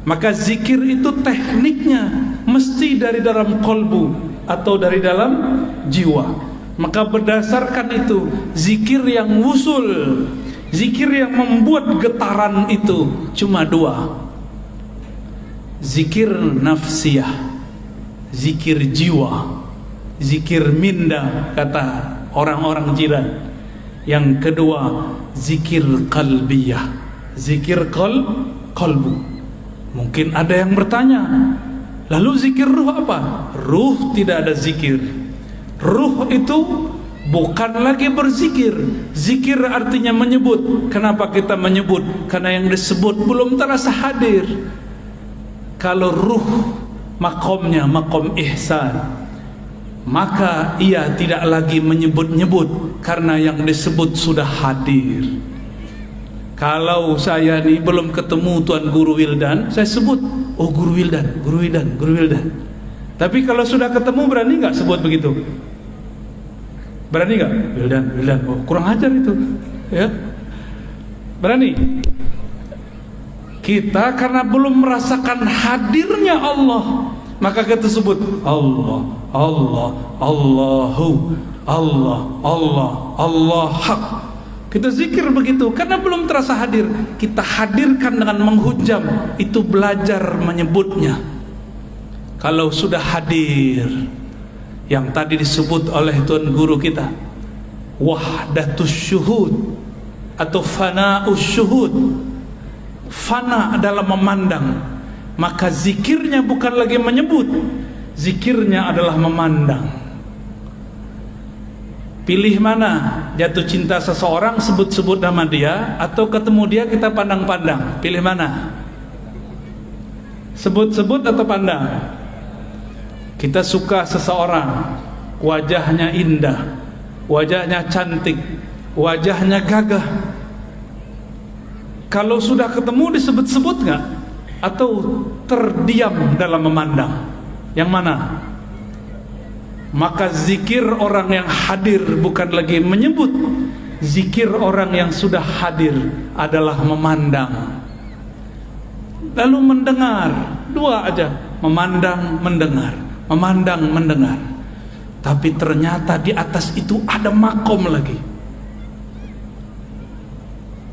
Maka zikir itu tekniknya mesti dari dalam kolbu atau dari dalam jiwa. Maka berdasarkan itu, zikir yang wusul, zikir yang membuat getaran itu cuma dua. Zikir nafsiyah, zikir jiwa, zikir minda, kata orang-orang jiran. Yang kedua, zikir qalbiyah, zikir qalbu. Mungkin ada yang bertanya, lalu zikir ruh apa? Ruh tidak ada zikir. Ruh itu bukan lagi berzikir. Zikir artinya menyebut. Kenapa kita menyebut? Karena yang disebut belum terasa hadir. Kalau ruh makomnya makom ihsan, maka ia tidak lagi menyebut-nyebut, karena yang disebut sudah hadir. Kalau saya nih belum ketemu Tuan Guru Wildan, saya sebut, oh Guru Wildan, Guru Wildan, Guru Wildan. Tapi kalau sudah ketemu, berani nggak sebut begitu? Berani nggak? Wildan, Wildan. Oh, kurang ajar itu, ya. Berani? Kita karena belum merasakan hadirnya Allah, maka kita sebut Allah, Allah, Allahu, Allah, Allah, Allah hak. Kita zikir begitu karena belum terasa hadir. Kita hadirkan dengan menghujam, itu belajar menyebutnya. Kalau sudah hadir, yang tadi disebut oleh Tuan Guru kita, wahdatus syuhud atau fana'us syuhud, fana adalah memandang, maka zikirnya bukan lagi menyebut, zikirnya adalah memandang. Pilih mana? Jatuh cinta seseorang, sebut-sebut nama dia, atau ketemu dia kita pandang-pandang? Pilih mana? Sebut-sebut atau pandang? Kita suka seseorang, wajahnya indah, wajahnya cantik, wajahnya gagah. Kalau sudah ketemu disebut-sebut nggak? Atau terdiam dalam memandang? Yang mana? Maka zikir orang yang hadir bukan lagi menyebut. Zikir orang yang sudah hadir adalah memandang. Lalu mendengar, dua aja, memandang, mendengar, memandang, mendengar. Tapi ternyata di atas itu ada makom lagi.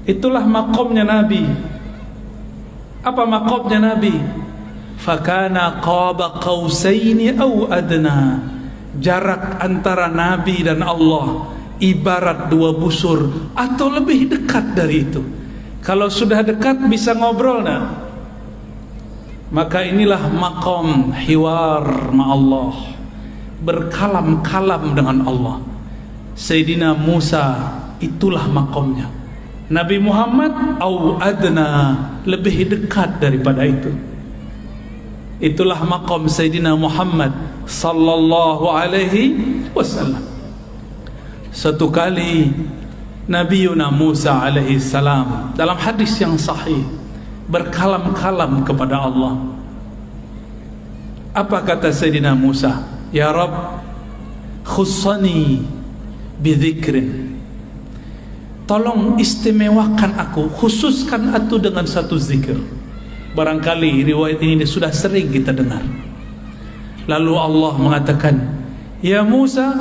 Itulah makomnya Nabi. Apa makomnya Nabi? Fakana qaba qausaini aw adna. Jarak antara Nabi dan Allah ibarat dua busur atau lebih dekat dari itu. Kalau sudah dekat bisa ngobrol nah. Maka inilah maqam hiwar ma'allah, berkalam-kalam dengan Allah. Sayyidina Musa itulah maqamnya. Nabi Muhammad au adna, lebih dekat daripada itu. Itulah maqam Sayyidina Muhammad sallallahu alaihi wasallam. Satu kali Nabi Musa alaihi salam dalam hadis yang sahih berkalam-kalam kepada Allah. Apa kata Sayyidina Musa? Ya Rabb, khussani bidzikrin. Tolong istimewakan aku, khususkan aku dengan satu zikir. Barangkali riwayat ini sudah sering kita dengar. Lalu Allah mengatakan, ya Musa,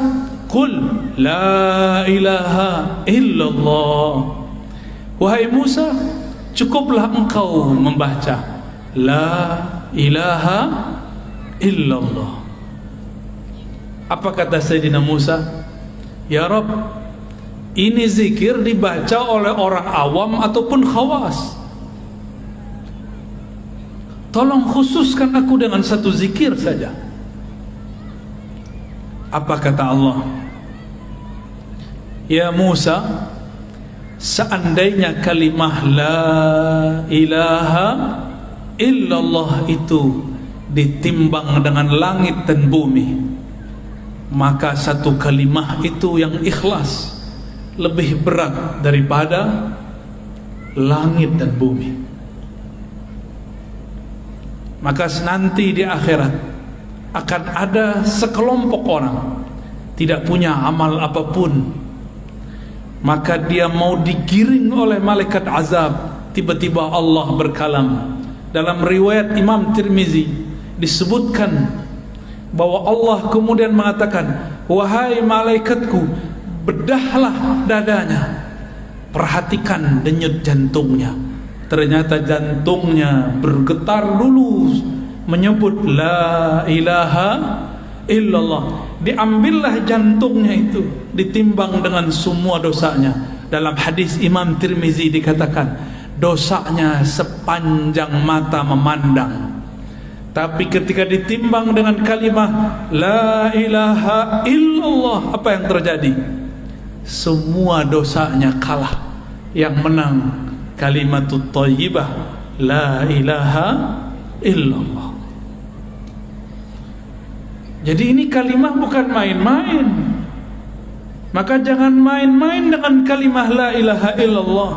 qul la ilaha illallah. Wahai Musa, cukuplah engkau membaca la ilaha illallah. Apa kata Sayyidina Musa? Ya Rabb, ini zikir dibaca oleh orang awam ataupun khawas. Tolong khususkan aku dengan satu zikir saja. Apa kata Allah? Ya Musa, seandainya kalimah la ilaha illallah itu ditimbang dengan langit dan bumi, maka satu kalimah itu yang ikhlas lebih berat daripada langit dan bumi. Maka nanti di akhirat akan ada sekelompok orang tidak punya amal apapun, maka dia mau digiring oleh malaikat azab. Tiba-tiba Allah berkalam. Dalam riwayat Imam Tirmizi disebutkan bahwa Allah kemudian mengatakan, wahai malaikatku, bedahlah dadanya, perhatikan denyut jantungnya. Ternyata jantungnya bergetar dulu menyebut la ilaha illallah. Diambillah jantungnya itu, ditimbang dengan semua dosanya. Dalam hadis Imam Tirmizi dikatakan, dosanya sepanjang mata memandang. Tapi ketika ditimbang dengan kalimah la ilaha illallah, apa yang terjadi? Semua dosanya kalah. Yang menang kalimatut thayyibah la ilaha illallah. Jadi ini kalimah bukan main-main. Maka jangan main-main dengan kalimah la ilaha illallah.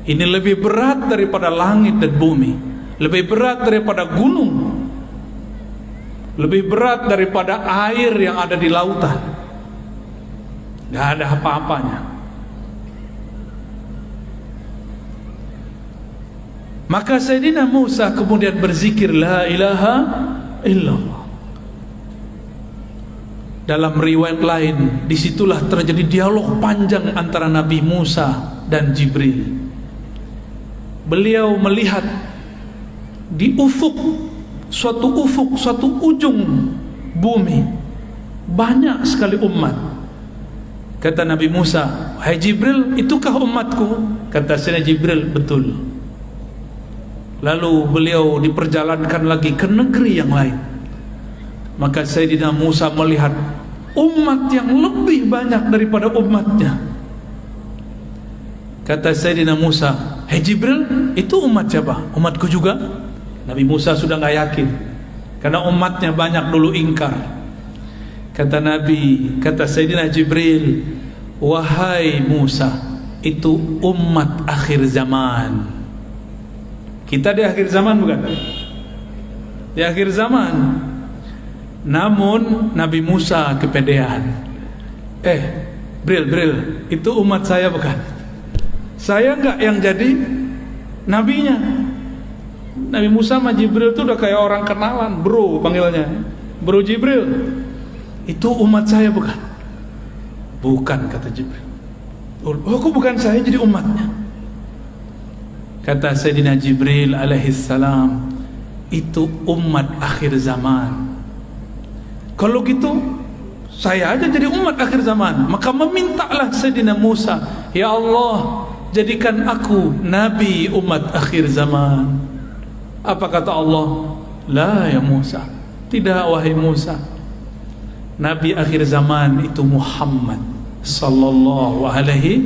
Ini lebih berat daripada langit dan bumi, lebih berat daripada gunung, lebih berat daripada air yang ada di lautan. Gak ada apa-apanya. Maka Sayyidina Musa kemudian berzikir la ilaha illallah. Dalam riwayat lain, disitulah terjadi dialog panjang antara Nabi Musa dan Jibril. Beliau melihat di suatu ujung bumi, banyak sekali umat. Kata Nabi Musa, "Hai Jibril, itukah umatku?" Kata Sayyidina Jibril, "Betul." Lalu beliau diperjalankan lagi ke negeri yang lain. Maka Sayyidina Musa melihat umat yang lebih banyak daripada umatnya. Kata Sayyidina Musa, "Hei Jibril, itu umat siapa?" "Umatku juga." Nabi Musa sudah gak yakin, karena umatnya banyak dulu ingkar. Kata Sayyidina Jibril, "Wahai Musa, itu umat akhir zaman." Kita di akhir zaman bukan? Di akhir zaman. Namun Nabi Musa kepedean. Bril, itu umat saya bukan? Saya enggak yang jadi nabinya. Nabi Musa sama Jibril itu udah kayak orang kenalan, bro panggilnya. Bro Jibril, itu umat saya bukan? Bukan, kata Jibril. Oh, kok bukan saya jadi umatnya? Kata Sayyidina Jibril alaihissalam, itu umat akhir zaman. Kalau gitu saya aja jadi umat akhir zaman. Maka memintalah Sayyidina Musa, "Ya Allah, jadikan aku nabi umat akhir zaman." Apa kata Allah? "La ya Musa, tidak wahai Musa. Nabi akhir zaman itu Muhammad sallallahu alaihi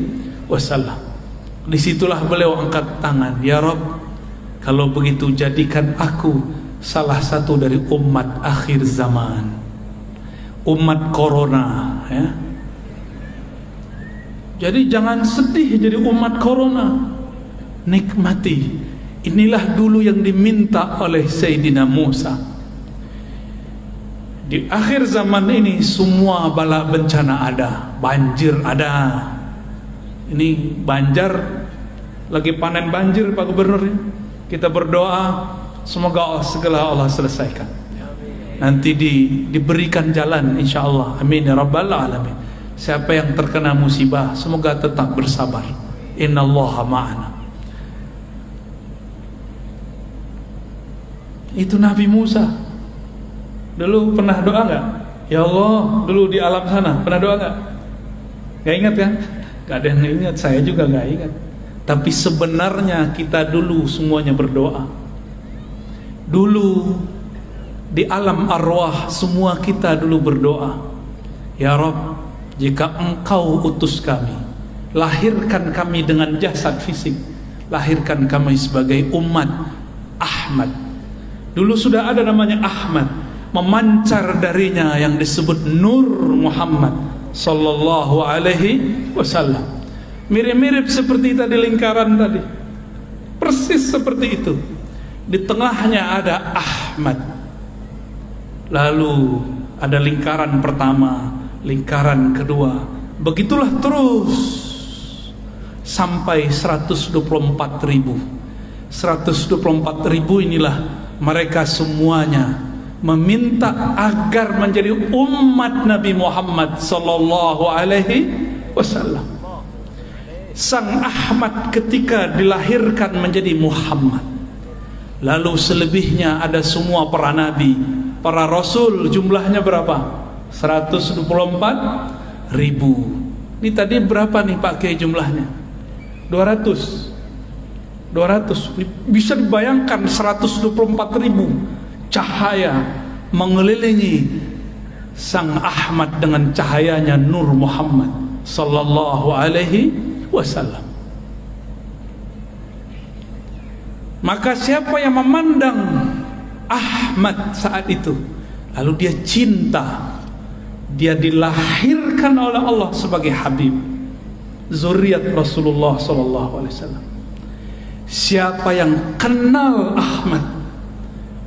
wasallam." Disitulah beliau angkat tangan, "Ya Rabb, kalau begitu jadikan aku salah satu dari umat akhir zaman, umat corona, ya." Jadi jangan sedih jadi umat corona, nikmati. Inilah dulu yang diminta oleh Sayyidina Musa. Di akhir zaman ini semua bala bencana ada, banjir ada. Ini Banjar lagi panen banjir, Pak Gubernur. Kita berdoa semoga segala Allah selesaikan. Nanti diberikan jalan insyaallah. Amin ya rabbal alamin. Siapa yang terkena musibah semoga tetap bersabar. Innallaha ma'ana. Itu Nabi Musa. Dulu pernah doa enggak? Ya Allah, dulu di alam sana pernah doa enggak? Gak ingat kan? Gak ada yang ingat, saya juga gak ingat. Tapi sebenarnya kita dulu semuanya berdoa. Dulu di alam arwah semua kita dulu berdoa, "Ya Rabb, jika Engkau utus kami, lahirkan kami dengan jasad fisik, lahirkan kami sebagai umat Ahmad." Dulu sudah ada namanya Ahmad, memancar darinya yang disebut Nur Muhammad sallallahu alaihi wasallam. Mirip-mirip seperti tadi lingkaran tadi, persis seperti itu. Di tengahnya ada Ahmad, lalu ada lingkaran pertama, lingkaran kedua, begitulah terus sampai 124.000. 124.000 inilah mereka semuanya meminta agar menjadi umat Nabi Muhammad sallallahu alaihi wasallam. Sang Ahmad ketika dilahirkan menjadi Muhammad. Lalu selebihnya ada semua para nabi, para rasul, jumlahnya berapa? 124.000. Ini tadi berapa nih Pak Kiai jumlahnya? 200. Bisa dibayangkan 124.000 cahaya mengelilingi Sang Ahmad dengan cahayanya Nur Muhammad sallallahu alaihi wasallam. Maka siapa yang memandang Ahmad saat itu, lalu dia cinta, dia dilahirkan oleh Allah sebagai Habib, zuriat Rasulullah sallallahu alaihi wasallam. Siapa yang kenal Ahmad,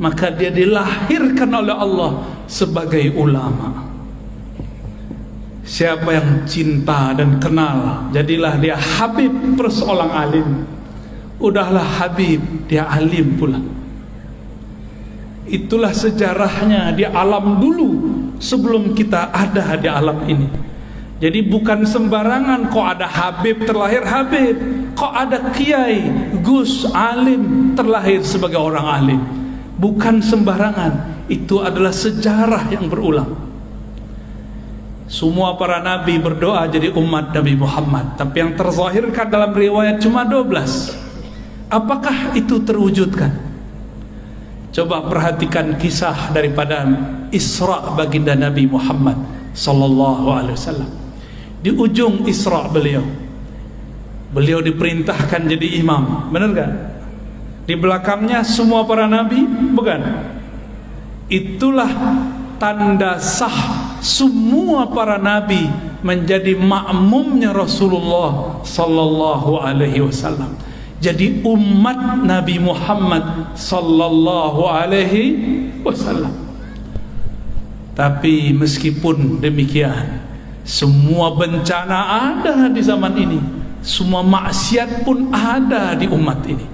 maka dia dilahirkan oleh Allah sebagai ulama. Siapa yang cinta dan kenal, jadilah dia Habib plus orang alim. Udahlah Habib, dia alim pula. Itulah sejarahnya di alam dulu sebelum kita ada di alam ini. Jadi bukan sembarangan kok ada Habib terlahir Habib, kok ada Kiai, Gus, alim terlahir sebagai orang alim. Bukan sembarangan, itu adalah sejarah yang berulang. Semua para nabi berdoa jadi umat Nabi Muhammad, tapi yang terzahirkan dalam riwayat cuma 12. Apakah itu terwujudkan? Coba perhatikan kisah daripada Isra baginda Nabi Muhammad sallallahu alaihi wasallam. Di ujung Isra beliau diperintahkan jadi imam, benar gak? Di belakangnya semua para nabi, bukan? Itulah tanda sah semua para nabi menjadi makmumnya Rasulullah sallallahu alaihi wasallam. Jadi umat Nabi Muhammad sallallahu alaihi wasallam. Tapi meskipun demikian, semua bencana ada di zaman ini, semua maksiat pun ada di umat ini.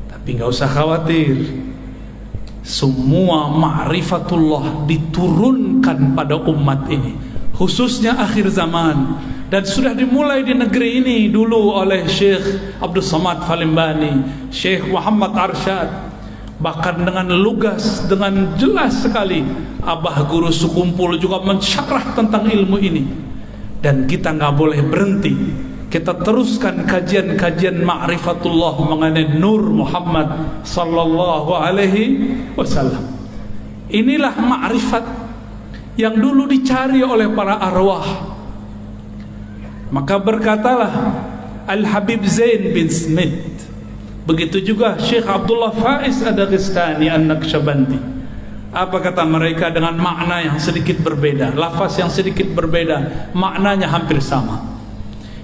Tapi nggak usah khawatir, semua ma'rifatullah diturunkan pada umat ini, khususnya akhir zaman. Dan sudah dimulai di negeri ini dulu oleh Syekh Abdul Samad Falimbani, Syekh Muhammad Arsyad. Bahkan dengan lugas, dengan jelas sekali Abah Guru Sukumpul juga mensyarah tentang ilmu ini. Dan kita nggak boleh berhenti, kita teruskan kajian-kajian ma'rifatullah mengenai Nur Muhammad sallallahu alaihi wasallam. Inilah ma'rifat yang dulu dicari oleh para arwah. Maka berkatalah Al-Habib Zain bin Smith, begitu juga Syekh Abdullah Faiz Ad-Daghestani An-Naqsyabandi. Apa kata mereka? Dengan makna yang sedikit berbeda, lafaz yang sedikit berbeda, maknanya hampir sama.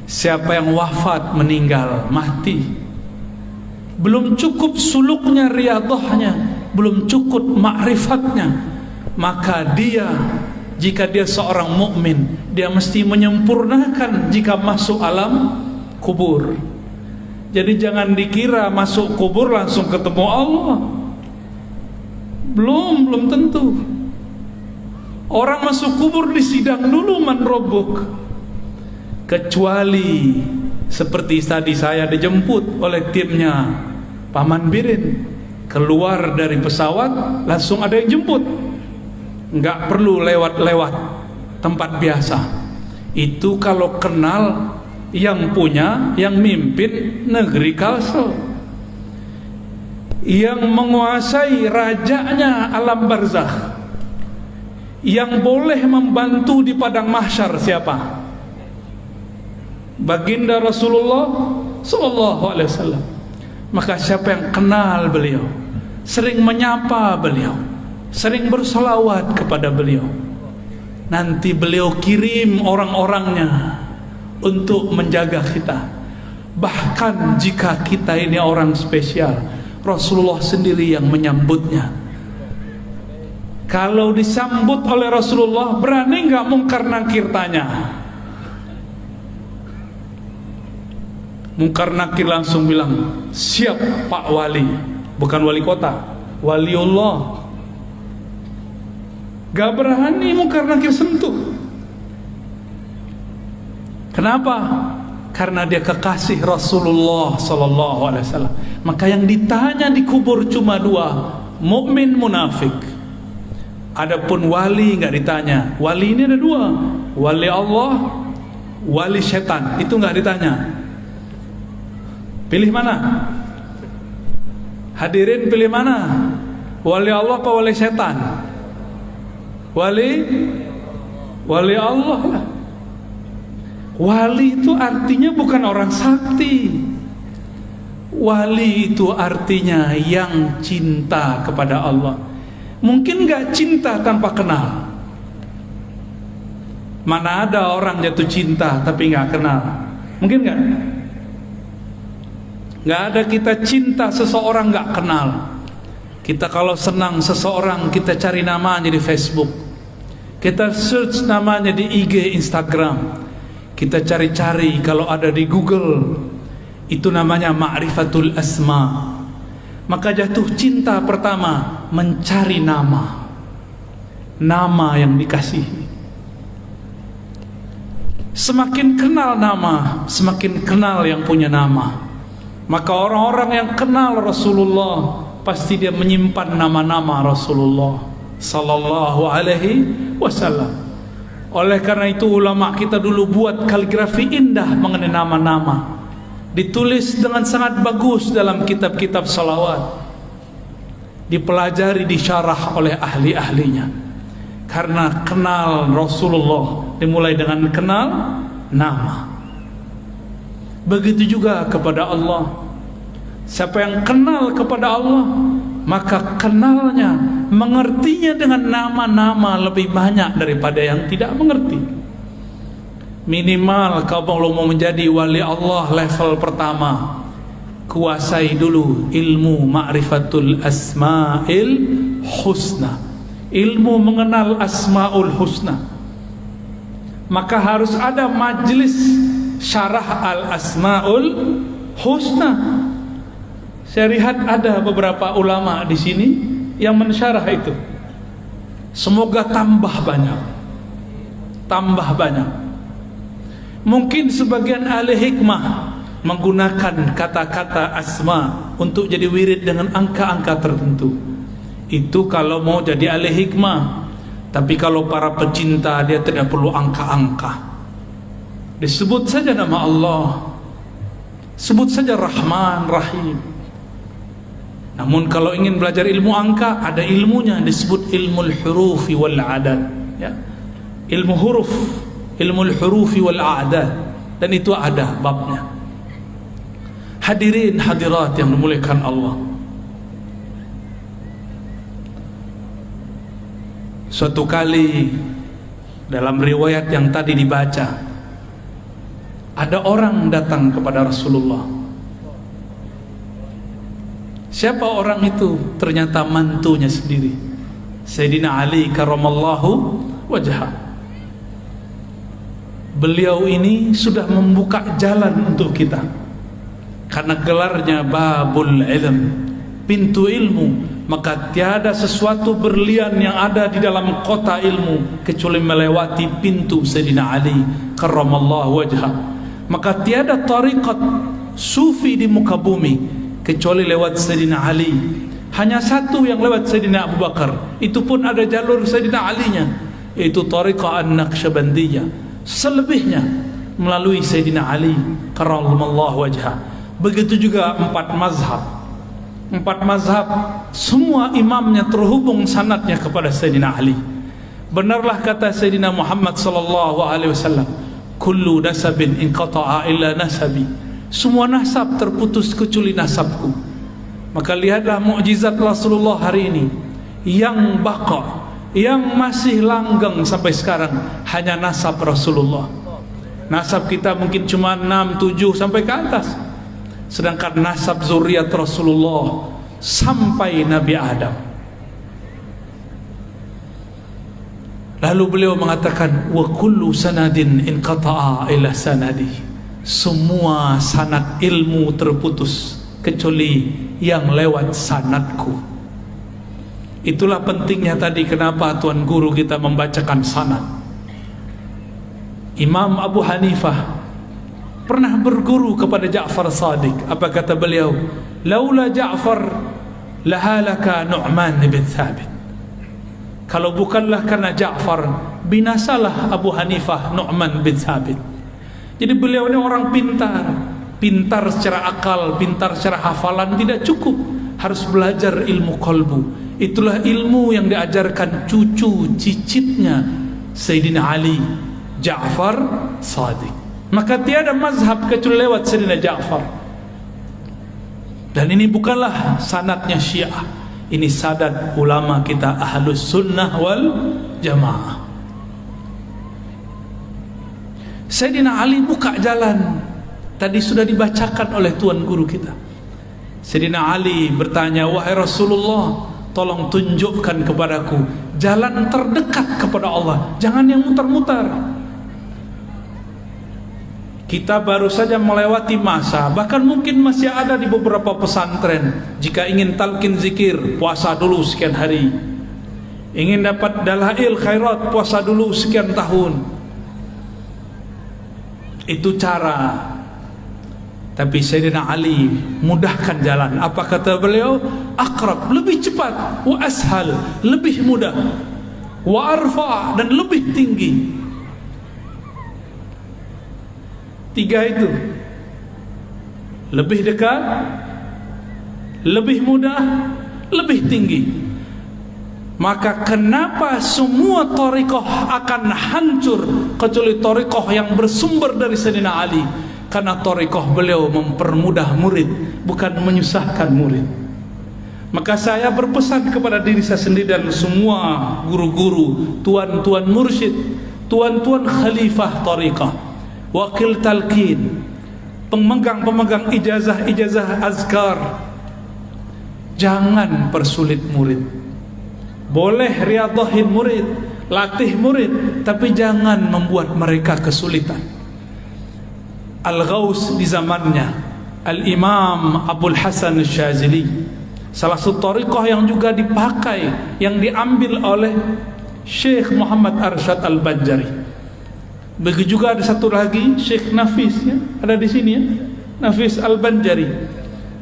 Siapa yang wafat, meninggal, mati, belum cukup suluknya, riyadhahnya, belum cukup ma'rifatnya, maka dia, jika dia seorang mukmin, dia mesti menyempurnakan jika masuk alam kubur. Jadi jangan dikira masuk kubur langsung ketemu Allah. Belum tentu. Orang masuk kubur disidang dulu, man rabbuk. Kecuali seperti tadi saya dijemput oleh timnya Paman Birin, keluar dari pesawat langsung ada yang jemput, nggak perlu lewat-lewat tempat biasa. Itu kalau kenal yang punya, yang mimpin negeri Kalsel, yang menguasai rajanya alam barzakh, yang boleh membantu di padang mahsyar siapa? Baginda Rasulullah sallallahu alaihi wasallam. Maka siapa yang kenal beliau, sering menyapa beliau, sering bersolawat kepada beliau, nanti beliau kirim orang-orangnya untuk menjaga kita. Bahkan jika kita ini orang spesial, Rasulullah sendiri yang menyambutnya. Kalau disambut oleh Rasulullah, berani nggak mungkar nakir tanya? Mungkar nakir langsung bilang, siap Pak Wali. Bukan wali kota, waliullah. Gak berani mungkar nakir sentuh. Kenapa? Karena dia kekasih Rasulullah sallallahu alaihi wasallam. Maka yang ditanya di kubur cuma dua, mukmin, munafik. Adapun wali nggak ditanya. Wali ini ada dua, wali Allah, wali setan. Itu nggak ditanya. Pilih mana? Hadirin pilih mana? Wali Allah apa wali setan? Wali Allah lah. Wali itu artinya bukan orang sakti. Wali itu artinya yang cinta kepada Allah. Mungkin gak cinta tanpa kenal? Mana ada orang jatuh cinta tapi gak kenal? Mungkin gak? Gak ada kita cinta seseorang gak kenal. Kita kalau senang seseorang, kita cari namanya di Facebook, kita search namanya di IG, Instagram, kita cari-cari kalau ada di Google. Itu namanya ma'rifatul asma. Maka jatuh cinta pertama mencari nama yang dikasihi. Semakin kenal nama, semakin kenal yang punya nama. Maka orang-orang yang kenal Rasulullah pasti dia menyimpan nama-nama Rasulullah sallallahu alaihi wasallam. Oleh karena itu ulama kita dulu buat kaligrafi indah mengenai nama-nama, ditulis dengan sangat bagus dalam kitab-kitab salawat, dipelajari, disyarah oleh ahli-ahlinya. Karena kenal Rasulullah dimulai dengan kenal nama. Begitu juga kepada Allah. Siapa yang kenal kepada Allah, maka kenalnya, mengertinya dengan nama-nama lebih banyak daripada yang tidak mengerti. Minimal kalau mau menjadi wali Allah level pertama, kuasai dulu ilmu ma'rifatul asma'il husna, ilmu mengenal asma'ul husna. Maka harus ada majlis syarah al-asma'ul husna. Saya lihat ada beberapa ulama di sini yang mensyarah itu. Semoga tambah banyak. Mungkin sebagian ahli hikmah menggunakan kata-kata asma untuk jadi wirid dengan angka-angka tertentu. Itu kalau mau jadi ahli hikmah. Tapi kalau para pecinta, dia tidak perlu angka-angka. Disebut saja nama Allah, sebut saja Rahman, Rahim. Namun kalau ingin belajar ilmu angka, ada ilmunya, disebut ilmu al-hurufi wal a'dad, ya. Ilmu huruf, ilmu al-hurufi wal a'dad, dan itu ada babnya. Hadirin hadirat yang dimuliakan Allah, suatu kali dalam riwayat yang tadi dibaca, ada orang datang kepada Rasulullah. Siapa orang itu? Ternyata mantunya sendiri, Sayyidina Ali karramallahu wajhah. Beliau ini sudah membuka jalan untuk kita, karena gelarnya babul ilm, pintu ilmu. Maka tiada sesuatu berlian yang ada di dalam kota ilmu kecuali melewati pintu Sayyidina Ali karramallahu wajhah. Maka tiada tariqat sufi di muka bumi kecuali lewat Sayyidina Ali. Hanya satu yang lewat Sayyidina Abu Bakar, itu pun ada jalur Sayyidina Ali-nya, yaitu tariqah an-Naqsyabandiyah. Selebihnya melalui Sayyidina Ali karramallahu wajhah. Begitu juga empat mazhab, semua imamnya terhubung sanadnya kepada Sayyidina Ali. Benarlah kata Sayyidina Muhammad sallallahu alaihi wasallam, kullu nasabin inqata'a illa nasabi. Semua nasab terputus kecuali nasabku. Maka lihatlah mukjizat Rasulullah hari ini, yang baqa, yang masih langgeng sampai sekarang, hanya nasab Rasulullah. Nasab kita mungkin cuma 6, 7 sampai ke atas, sedangkan nasab zuriat Rasulullah sampai Nabi Adam. Lalu beliau mengatakan, wa kullu sanadin inqata'a ila sanadi. Semua sanad ilmu terputus kecuali yang lewat sanadku. Itulah pentingnya tadi kenapa Tuan Guru kita membacakan sanad. Imam Abu Hanifah pernah berguru kepada Ja'far Shadiq. Apa kata beliau? Laula Ja'far lahalaka Nu'man bin Thabit. Kalau bukanlah karena Ja'far, binasalah Abu Hanifah Nu'man bin Thabit. Jadi beliau ini orang pintar secara akal, pintar secara hafalan tidak cukup, harus belajar ilmu qalbu. Itulah ilmu yang diajarkan cucu cicitnya Sayyidina Ali, Ja'far Shadiq. Maka tiada mazhab kecuali lewat Sayyidina Ja'far. Dan ini bukanlah sanadnya Syiah, ini sanad ulama kita Ahlus Sunnah wal Jamaah. Sayyidina Ali buka jalan, tadi sudah dibacakan oleh Tuan Guru kita. Sayyidina Ali bertanya, wahai Rasulullah, tolong tunjukkan kepadaku jalan terdekat kepada Allah, jangan yang mutar-mutar. Kita baru saja melewati masa, bahkan mungkin masih ada di beberapa pesantren, jika ingin talqin zikir, puasa dulu sekian hari. Ingin dapat dalail khairat, puasa dulu sekian tahun. Itu cara. Tapi Sayyidina Ali mudahkan jalan. Apa kata beliau? Aqrab, lebih cepat. Wa ashal, lebih mudah. Wa arfa, dan lebih tinggi. Tiga itu. Lebih dekat, lebih mudah, lebih tinggi. Maka kenapa semua thariqah akan hancur kecuali thariqah yang bersumber dari Sayyidina Ali? Karena thariqah beliau mempermudah murid, bukan menyusahkan murid. Maka saya berpesan kepada diri saya sendiri dan semua guru-guru, tuan-tuan mursyid, tuan-tuan khalifah thariqah, wakil talqin, pemegang ijazah azkar, jangan persulit murid. Boleh riyadhahin murid, latih murid, tapi jangan membuat mereka kesulitan. Al-Ghaus di zamannya, Al-Imam Abul Hasan Syazili, salah satu thariqah yang juga dipakai, yang diambil oleh Syekh Muhammad Arsyad Al-Banjari. Begitu juga ada satu lagi, Syekh Nafis, ya, ada di sini, ya, Nafis Al-Banjari.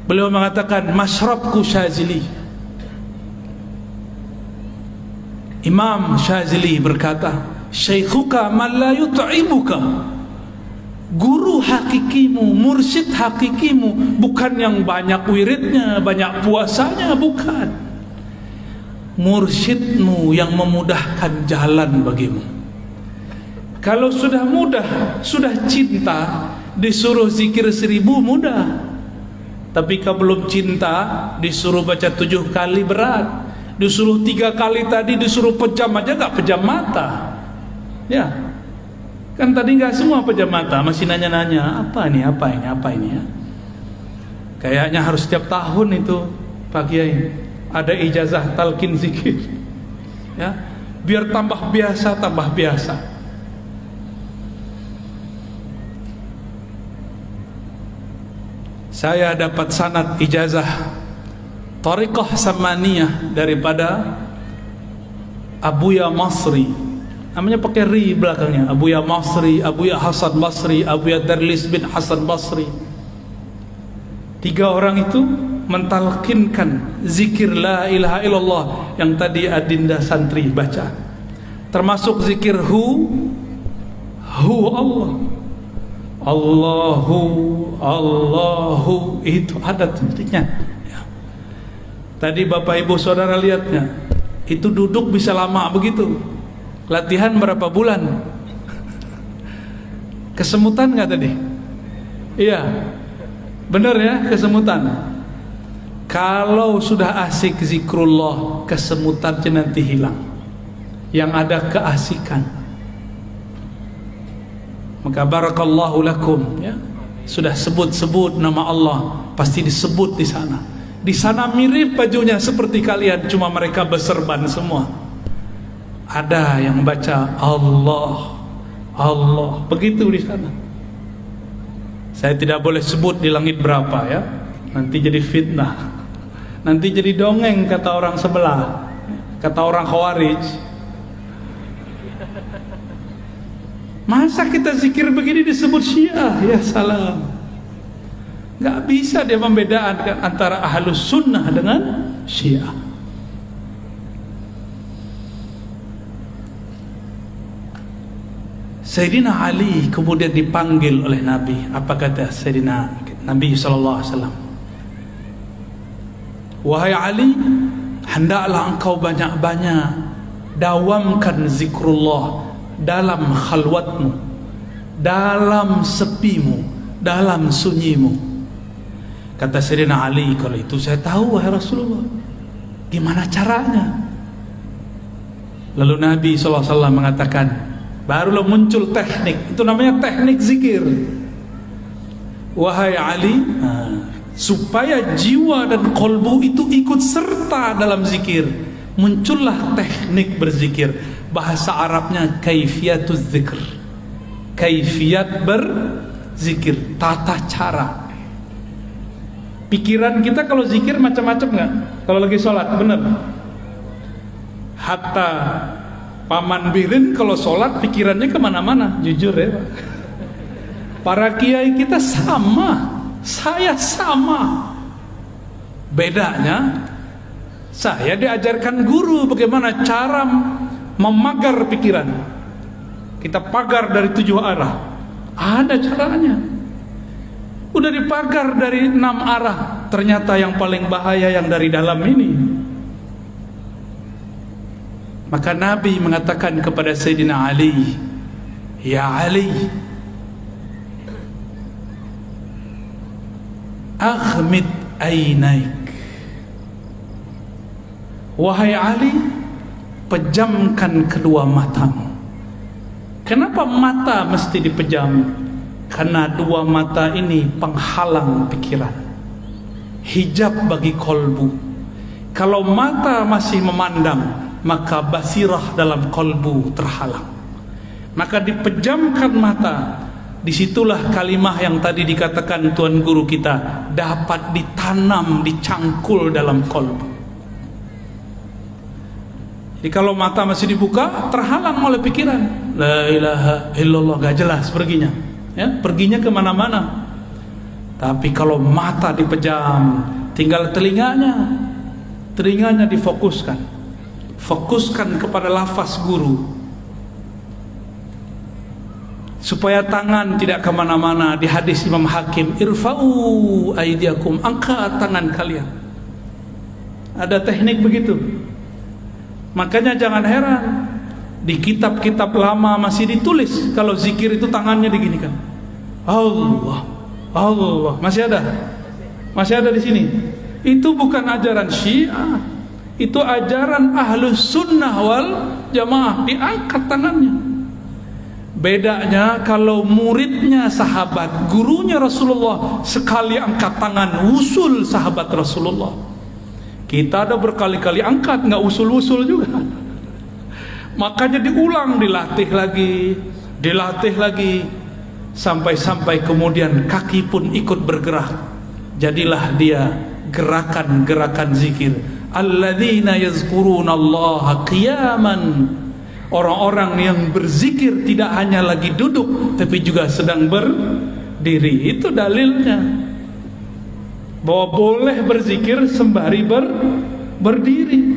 Beliau mengatakan, masyrabku Syazili. Imam Syazili berkata, syaikhuka man la yut'ibuka. Guru hakikimu, mursyid hakikimu bukan yang banyak wiridnya, banyak puasanya, bukan. Mursyidmu yang memudahkan jalan bagimu. Kalau sudah mudah, sudah cinta, disuruh zikir 1000 mudah. Tapi kalau belum cinta, disuruh baca 7 kali berat. Disuruh 3 kali tadi, disuruh pejam aja gak pejam mata. Ya, kan tadi nggak semua pejam mata, masih nanya-nanya apa ini ya. Kayaknya harus setiap tahun itu Pak Kiai ada ijazah talqin zikir, ya, biar tambah biasa. Saya dapat sanad ijazah thariqah samaniyah daripada Abuya Masri. Namanya pakai ri belakangnya, Abuya Masri, Abuya Hasan Basri, Abuya Darlis bin Hasan Basri. 3 orang itu mentalkinkan zikir la ilaha illallah yang tadi adinda santri baca. Termasuk zikir hu Allah. Allahu itu ada titiknya. Ya. Tadi Bapak Ibu Saudara lihatnya, itu duduk bisa lama begitu. Latihan berapa bulan? Kesemutan nggak tadi? Iya, benar ya, kesemutan. Kalau sudah asik zikrullah, kesemutannya nanti hilang. Yang ada keasikan. Maka barakallahu lakum, ya. Sudah sebut-sebut nama Allah, pasti disebut di sana. Di sana mirip bajunya seperti kalian, cuma mereka berserban semua. Ada yang baca Allah, begitu di sana. Saya tidak boleh sebut di langit berapa, ya, nanti jadi fitnah, nanti jadi dongeng kata orang sebelah, kata orang Khawarij. Masa kita zikir begini disebut Syiah? Ya salam. Gak bisa dia membedakan antara Ahlus Sunnah dengan Syiah. Sayyidina Ali kemudian dipanggil oleh Nabi. Apa kata Sayyidina Nabi SAW? Wahai Ali, hendaklah engkau banyak-banyak dawamkan zikrullah dalam khalwatmu, dalam sepimu, dalam sunyimu. Kata Sayyidina Ali, kalau itu saya tahu wahai Rasulullah. Gimana caranya? Lalu Nabi SAW mengatakan, barulah muncul teknik, itu namanya teknik zikir. Wahai Ali, supaya jiwa dan kolbu itu ikut serta dalam zikir, muncullah teknik berzikir. Bahasa Arabnya kaifiyatuz zikr, kaifiyat zikir, tata cara. Pikiran kita kalau zikir macam-macam nggak? Kalau lagi sholat, bener? Hatta Paman Birin kalau sholat pikirannya kemana-mana, jujur ya Pak. Para kiai kita sama, saya sama. Bedanya saya diajarkan guru bagaimana cara memagar pikiran. Kita pagar dari 7 arah. Ada caranya. Udah dipagar dari 6 arah. Ternyata yang paling bahaya yang dari dalam ini. Maka Nabi mengatakan kepada Sayyidina Ali, "Ya Ali, aghmid ainaik." Wahai Ali, pejamkan kedua matamu. Kenapa mata mesti dipejam? Karena dua mata ini penghalang pikiran, hijab bagi kolbu. Kalau mata masih memandang, maka basirah dalam kolbu terhalang. Maka dipejamkan mata. Disitulah kalimah yang tadi dikatakan Tuan Guru kita dapat ditanam, dicangkul dalam kolbu. Jadi kalau mata masih dibuka, terhalang oleh pikiran. La ilaha illallah, gak jelas perginya, ya, perginya kemana-mana. Tapi kalau mata dipejam, tinggal telinganya difokuskan. Fokuskan kepada lafaz guru, supaya tangan tidak kemana-mana. Di hadis Imam Hakim, irfa'u aydiakum, angkat tangan kalian. Ada teknik begitu. Makanya jangan heran, di kitab-kitab lama masih ditulis kalau zikir itu tangannya diginikan. Allah, Allah, masih ada di sini. Itu bukan ajaran Syiah, itu ajaran Ahlus Sunnah wal Jamaah. Diangkat tangannya. Bedanya kalau muridnya sahabat, gurunya Rasulullah, sekali angkat tangan usul sahabat Rasulullah. Kita ada berkali-kali angkat, nggak usul-usul juga. Makanya diulang, dilatih lagi, sampai kemudian kaki pun ikut bergerak. Jadilah dia gerakan-gerakan zikir. Alladzina yazkurunallaha qiyaman. Orang-orang yang berzikir tidak hanya lagi duduk, tapi juga sedang berdiri. Itu dalilnya bahwa boleh berzikir sembari berdiri.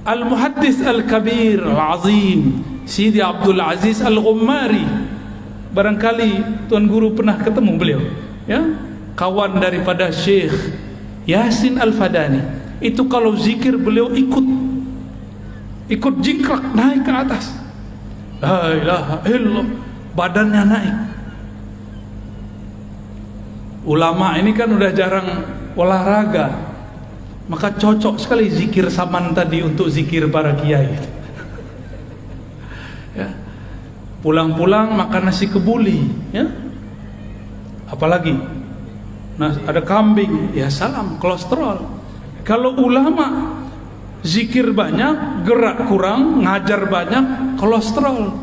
Al-Muhaddis Al-Kabir Al-Azim Sidi Abdul Aziz Al-Ghummari, barangkali Tuan Guru pernah ketemu beliau, ya, kawan daripada Syekh Yasin Al-Fadani. Itu kalau zikir beliau ikut jingkrak naik ke atas. La ilaha illallah, badannya naik. Ulama ini kan udah jarang olahraga, maka cocok sekali zikir saman tadi untuk zikir para kiai. Ya. Pulang-pulang makan nasi kebuli, ya. Apalagi ada kambing, ya salam, kolesterol. Kalau ulama zikir banyak, gerak kurang, ngajar banyak, kolesterol.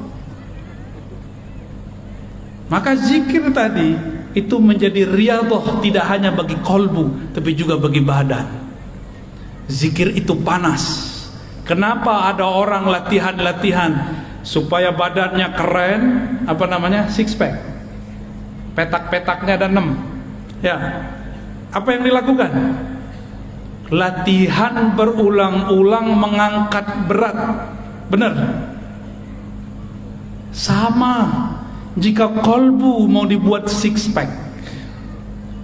Maka zikir tadi itu menjadi riyadhah, tidak hanya bagi kolbu tapi juga bagi badan. Zikir itu panas. Kenapa ada orang latihan supaya badannya keren, apa namanya, six pack, petak-petaknya ada 6, ya. Apa yang dilakukan? Latihan berulang-ulang mengangkat berat. Benar? Sama. Jika kolbu mau dibuat six pack,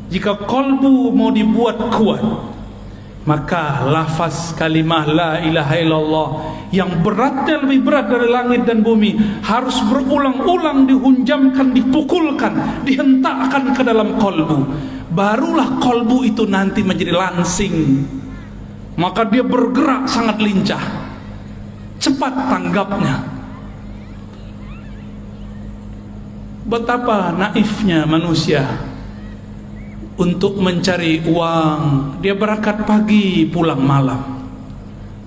jika kolbu mau dibuat kuat, maka lafaz kalimah la ilaha illallah yang beratnya lebih berat dari langit dan bumi harus berulang-ulang dihunjamkan, dipukulkan, dihentakkan ke dalam kolbu. Barulah kolbu itu nanti menjadi lansing. Maka dia bergerak sangat lincah, cepat tanggapnya. Betapa naifnya manusia untuk mencari uang. Dia berangkat pagi, pulang malam.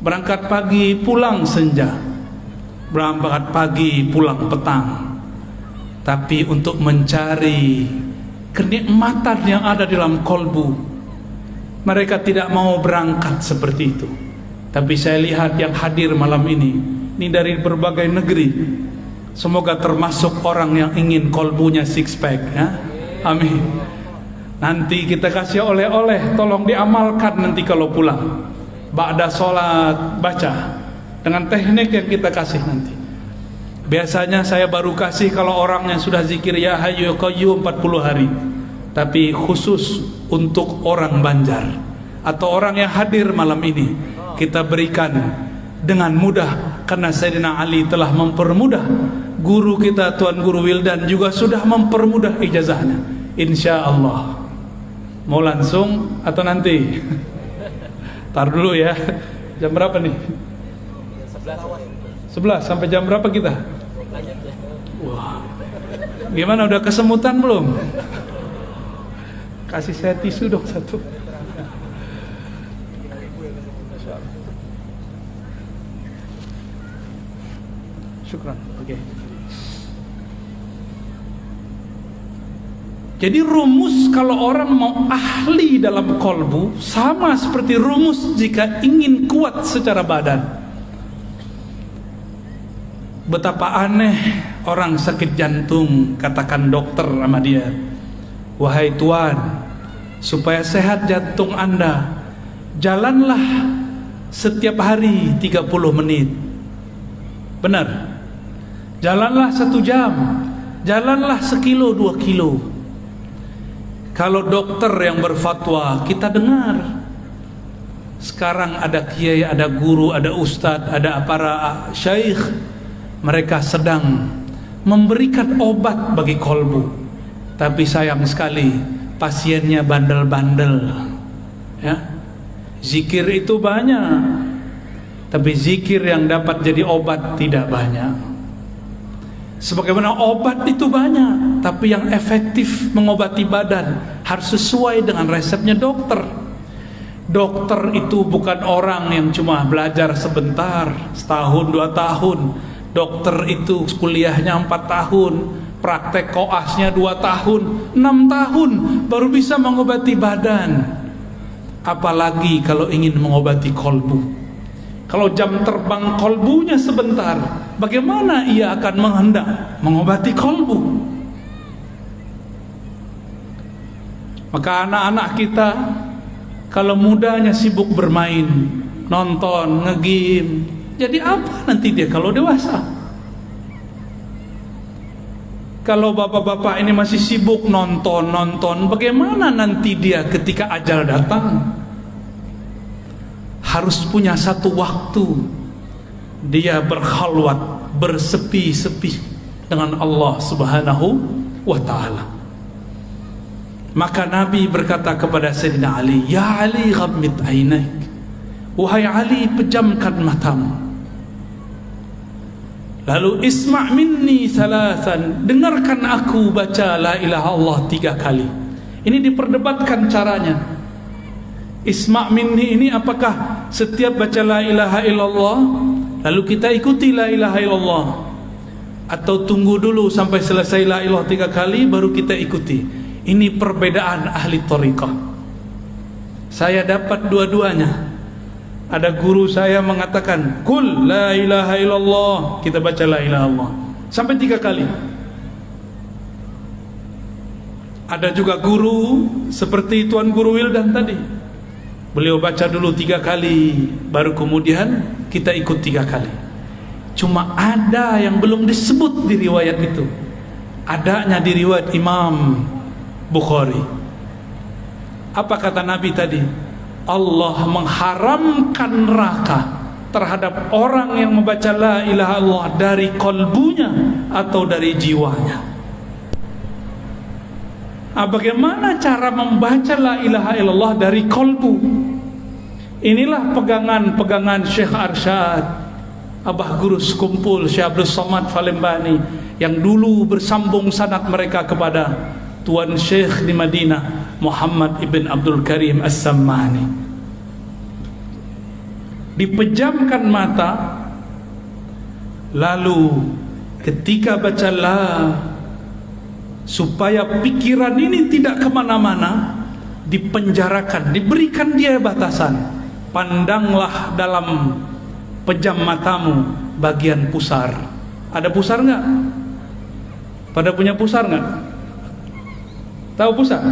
Berangkat pagi, pulang senja. Berangkat pagi, pulang petang. tapi untuk mencari kenikmatan yang ada di dalam kolbu. Mereka tidak mau berangkat seperti itu. Tapi saya lihat yang hadir malam ini dari berbagai negeri. Semoga termasuk orang yang ingin kolbunya six pack, ya. Amin. Nanti kita kasih oleh-oleh, tolong diamalkan nanti kalau pulang. Ba'da sholat baca dengan teknik yang kita kasih nanti. Biasanya saya baru kasih kalau orang yang sudah zikir ya hayyu ya qayyum 40 hari. Tapi khusus untuk orang Banjar atau orang yang hadir malam ini, kita berikan dengan mudah, karena Sayyidina Ali telah mempermudah. Guru kita Tuan Guru Wildan juga sudah mempermudah ijazahnya. Insya Allah. Mau langsung atau nanti? Tar dulu ya. Jam berapa nih? 11 sampai jam berapa kita? Wah. Gimana, udah kesemutan belum? Kasih saya tisu dong satu. Syukran. Oke. Jadi rumus kalau orang mau ahli dalam kolbu sama seperti rumus jika ingin kuat secara badan. Betapa aneh orang sakit jantung, katakan dokter sama dia, wahai tuan, supaya sehat jantung Anda, jalanlah setiap hari 30 menit. Benar? Jalanlah 1 jam, jalanlah 1 kilo 2 kilo. Kalau dokter yang berfatwa kita dengar. Sekarang ada kiai, ada guru, ada ustadz, ada para syaikh, mereka sedang memberikan obat bagi kolbu. Tapi sayang sekali pasiennya bandel-bandel, ya. Zikir itu banyak, tapi zikir yang dapat jadi obat tidak banyak. Sebagaimana obat itu banyak, tapi yang efektif mengobati badan harus sesuai dengan resepnya dokter. Dokter itu bukan orang yang cuma belajar sebentar, setahun 2 tahun. Dokter itu kuliahnya 4 tahun, praktek koasnya 2 tahun, 6 tahun baru bisa mengobati badan. Apalagi kalau ingin mengobati kolbu. Kalau jam terbang kolbunya sebentar, bagaimana ia akan menghendak mengobati kolbu? Maka anak-anak kita kalau mudanya sibuk bermain, nonton, nge-game, jadi apa nanti dia kalau dewasa? Kalau bapak-bapak ini masih sibuk nonton, bagaimana nanti dia ketika ajal datang? Harus punya satu waktu dia berkhalwat, bersepi-sepi dengan Allah Subhanahu wa ta'ala. Maka Nabi berkata kepada Sayyidina Ali, ya Ali ghammid ainaik, wahai Ali pejamkan matamu. Lalu isma' minni salasan, dengarkan aku baca la ilaha Allah 3 kali. Ini diperdebatkan caranya. Isma' minni ini apakah setiap baca la ilaha illallah lalu kita ikuti la ilaha illallah, atau tunggu dulu sampai selesai la ilaha 3 kali baru kita ikuti? Ini perbedaan ahli thariqah. Saya dapat dua-duanya. Ada guru saya mengatakan kul la ilaha illallah, kita baca la ilaha illallah sampai 3 kali. Ada juga guru seperti Tuan Guru Wildan tadi, beliau baca dulu 3 kali, baru kemudian kita ikut 3 kali. Cuma ada yang belum disebut di riwayat itu. Adanya di riwayat Imam Bukhari. Apa kata Nabi tadi? Allah mengharamkan neraka terhadap orang yang membaca la ilaha illallah dari kolbunya atau dari jiwanya. Bagaimana cara membaca la ilaha illallah dari kolbu? Inilah pegangan Syekh Arsyad, Abah Guru Sekumpul Syekh Abdul Somad Falembani, yang dulu bersambung sanad mereka kepada Tuan Syekh di Madinah, Muhammad ibn Abdul Karim As-Sammani. Dipejamkan mata, lalu ketika baca la supaya pikiran ini tidak kemana-mana, dipenjarakan, diberikan dia batasan. Pandanglah dalam pejam matamu bagian pusar. Ada pusar nggak? Pada punya pusar nggak? Tahu pusar?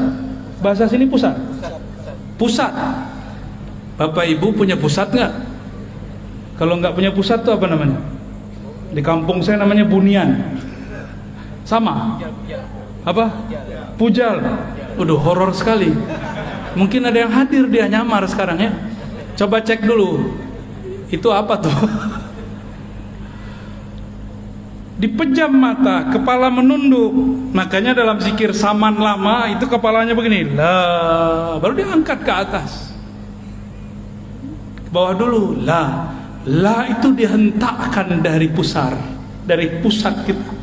Bahasa sini pusar. Pusat. Bapak Ibu punya pusat nggak? Kalau nggak punya pusat tuh apa namanya? Di kampung saya namanya bunian. Sama? Apa? Pujal. Udah horor sekali. Mungkin ada yang hadir, dia nyamar sekarang ya. Coba cek dulu. Itu apa tuh? Dipejam mata, kepala menunduk. Makanya dalam zikir saman lama itu kepalanya begini, la, baru diangkat ke atas. Ke bawah dulu, la. La itu dihentakkan dari pusar, dari pusat kita.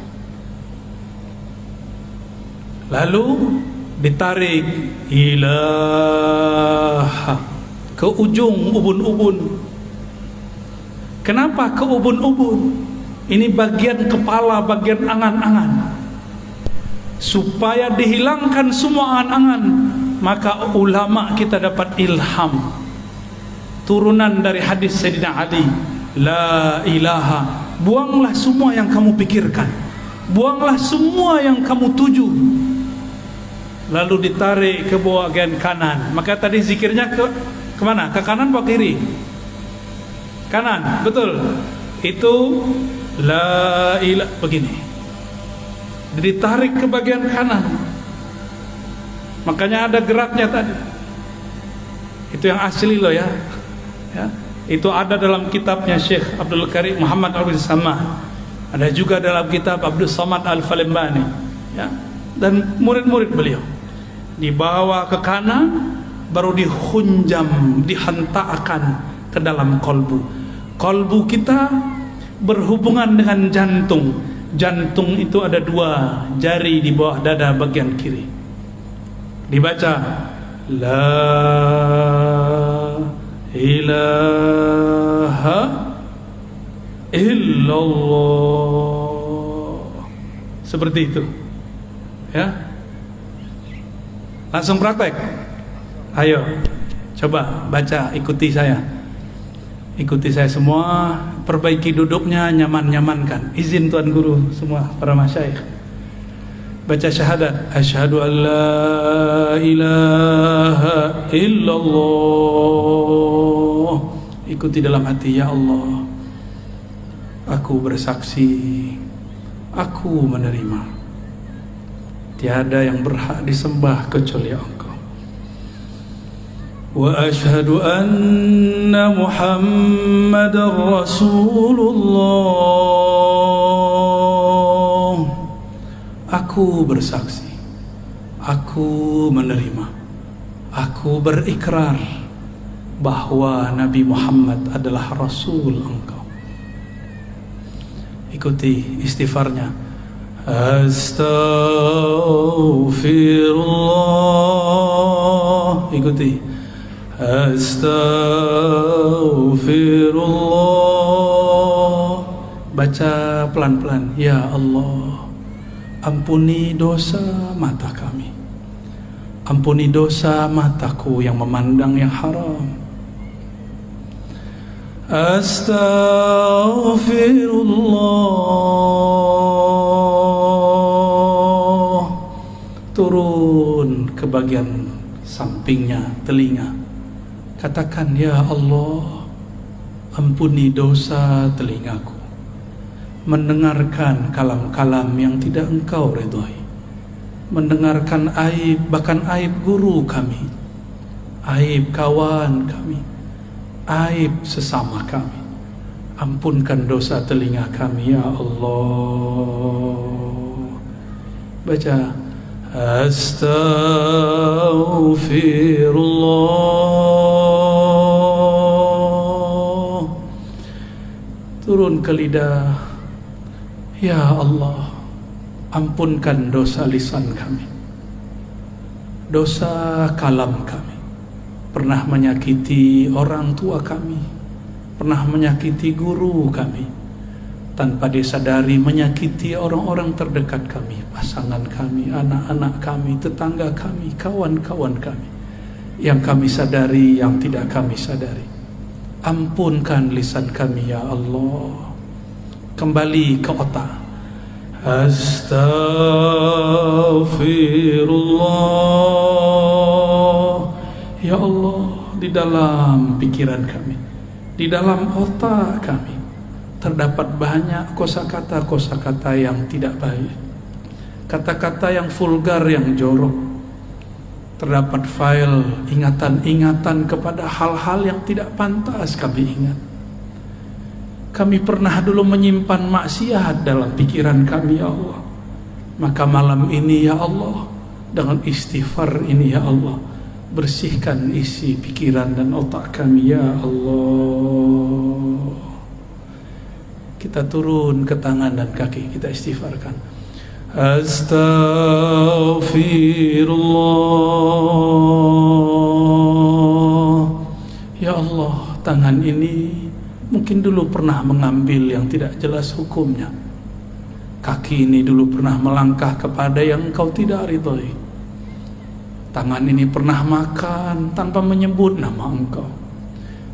Lalu ditarik ilaha ke ujung ubun-ubun. Kenapa ke ubun-ubun? Ini bagian kepala, bagian angan-angan. Supaya dihilangkan semua angan-angan, maka ulama kita dapat ilham. Turunan dari hadis Sayyidina Ali, la ilaha. Buanglah semua yang kamu pikirkan, buanglah semua yang kamu tuju. Lalu ditarik ke bagian kanan. Maka tadi zikirnya ke mana? Ke kanan atau kiri? Kanan, betul. Itu la ilaha begini. Ditarik ke bagian kanan. Makanya ada geraknya tadi. Itu yang asli loh ya. Itu ada dalam kitabnya Syekh Abdul Karim Muhammad Abdul Samad. Ada juga dalam kitab Abdul Samad Al-Falembani ya. Dan murid-murid beliau. Dibawa ke kanan, baru dihunjam, dihentakkan ke dalam kolbu. Kolbu kita berhubungan dengan jantung. Jantung itu ada 2 jari di bawah dada bagian kiri. Dibaca la ilaha illallah. Seperti itu. Ya. Langsung praktek. Ayo, coba baca, ikuti saya. Ikuti saya semua, perbaiki duduknya, nyaman-nyamankan. Izin Tuan Guru semua, para masyayikh. Baca syahadat, asyhadu an la ilaha illallah. Ikuti dalam hati, ya Allah, aku bersaksi, aku menerima. Tiada yang berhak disembah kecuali Engkau. Wa asyhadu anna Muhammadar Rasulullah. Aku bersaksi, aku menerima, aku berikrar bahwa Nabi Muhammad adalah Rasul Engkau. Ikuti istighfarnya. Astaghfirullah. Ikuti. Astaghfirullah. Baca pelan-pelan. Ya Allah, ampuni dosa mata kami, ampuni dosa mataku yang memandang yang haram. Astaghfirullah. Turun ke bagian sampingnya, telinga. Katakan, ya Allah, ampuni dosa telingaku, mendengarkan kalam-kalam yang tidak Engkau ridhai, mendengarkan aib, bahkan aib guru kami, aib kawan kami, aib sesama kami. Ampunkan dosa telinga kami, ya Allah. Baca Astaghfirullah. Turun ke lidah. Ya Allah, ampunkan dosa lisan kami, dosa kalam kami. Pernah menyakiti orang tua kami, pernah menyakiti guru kami, tanpa disadari menyakiti orang-orang terdekat kami, pasangan kami, anak-anak kami, tetangga kami, kawan-kawan kami, yang kami sadari, yang tidak kami sadari. Ampunkan lisan kami ya Allah. Kembali ke otak. Astaghfirullah. Ya Allah, di dalam pikiran kami, di dalam otak kami terdapat banyak kosakata-kosakata yang tidak baik, kata-kata yang vulgar, yang jorok. Terdapat file ingatan-ingatan kepada hal-hal yang tidak pantas kami ingat. Kami pernah dulu menyimpan maksiat dalam pikiran kami ya Allah. Maka malam ini ya Allah, dengan istighfar ini ya Allah, bersihkan isi pikiran dan otak kami ya Allah. Kita turun ke tangan dan kaki, kita istighfarkan. Astaghfirullah. Ya Allah, tangan ini mungkin dulu pernah mengambil yang tidak jelas hukumnya. Kaki ini dulu pernah melangkah kepada yang Engkau tidak ridhoi. Tangan ini pernah makan tanpa menyebut nama Engkau.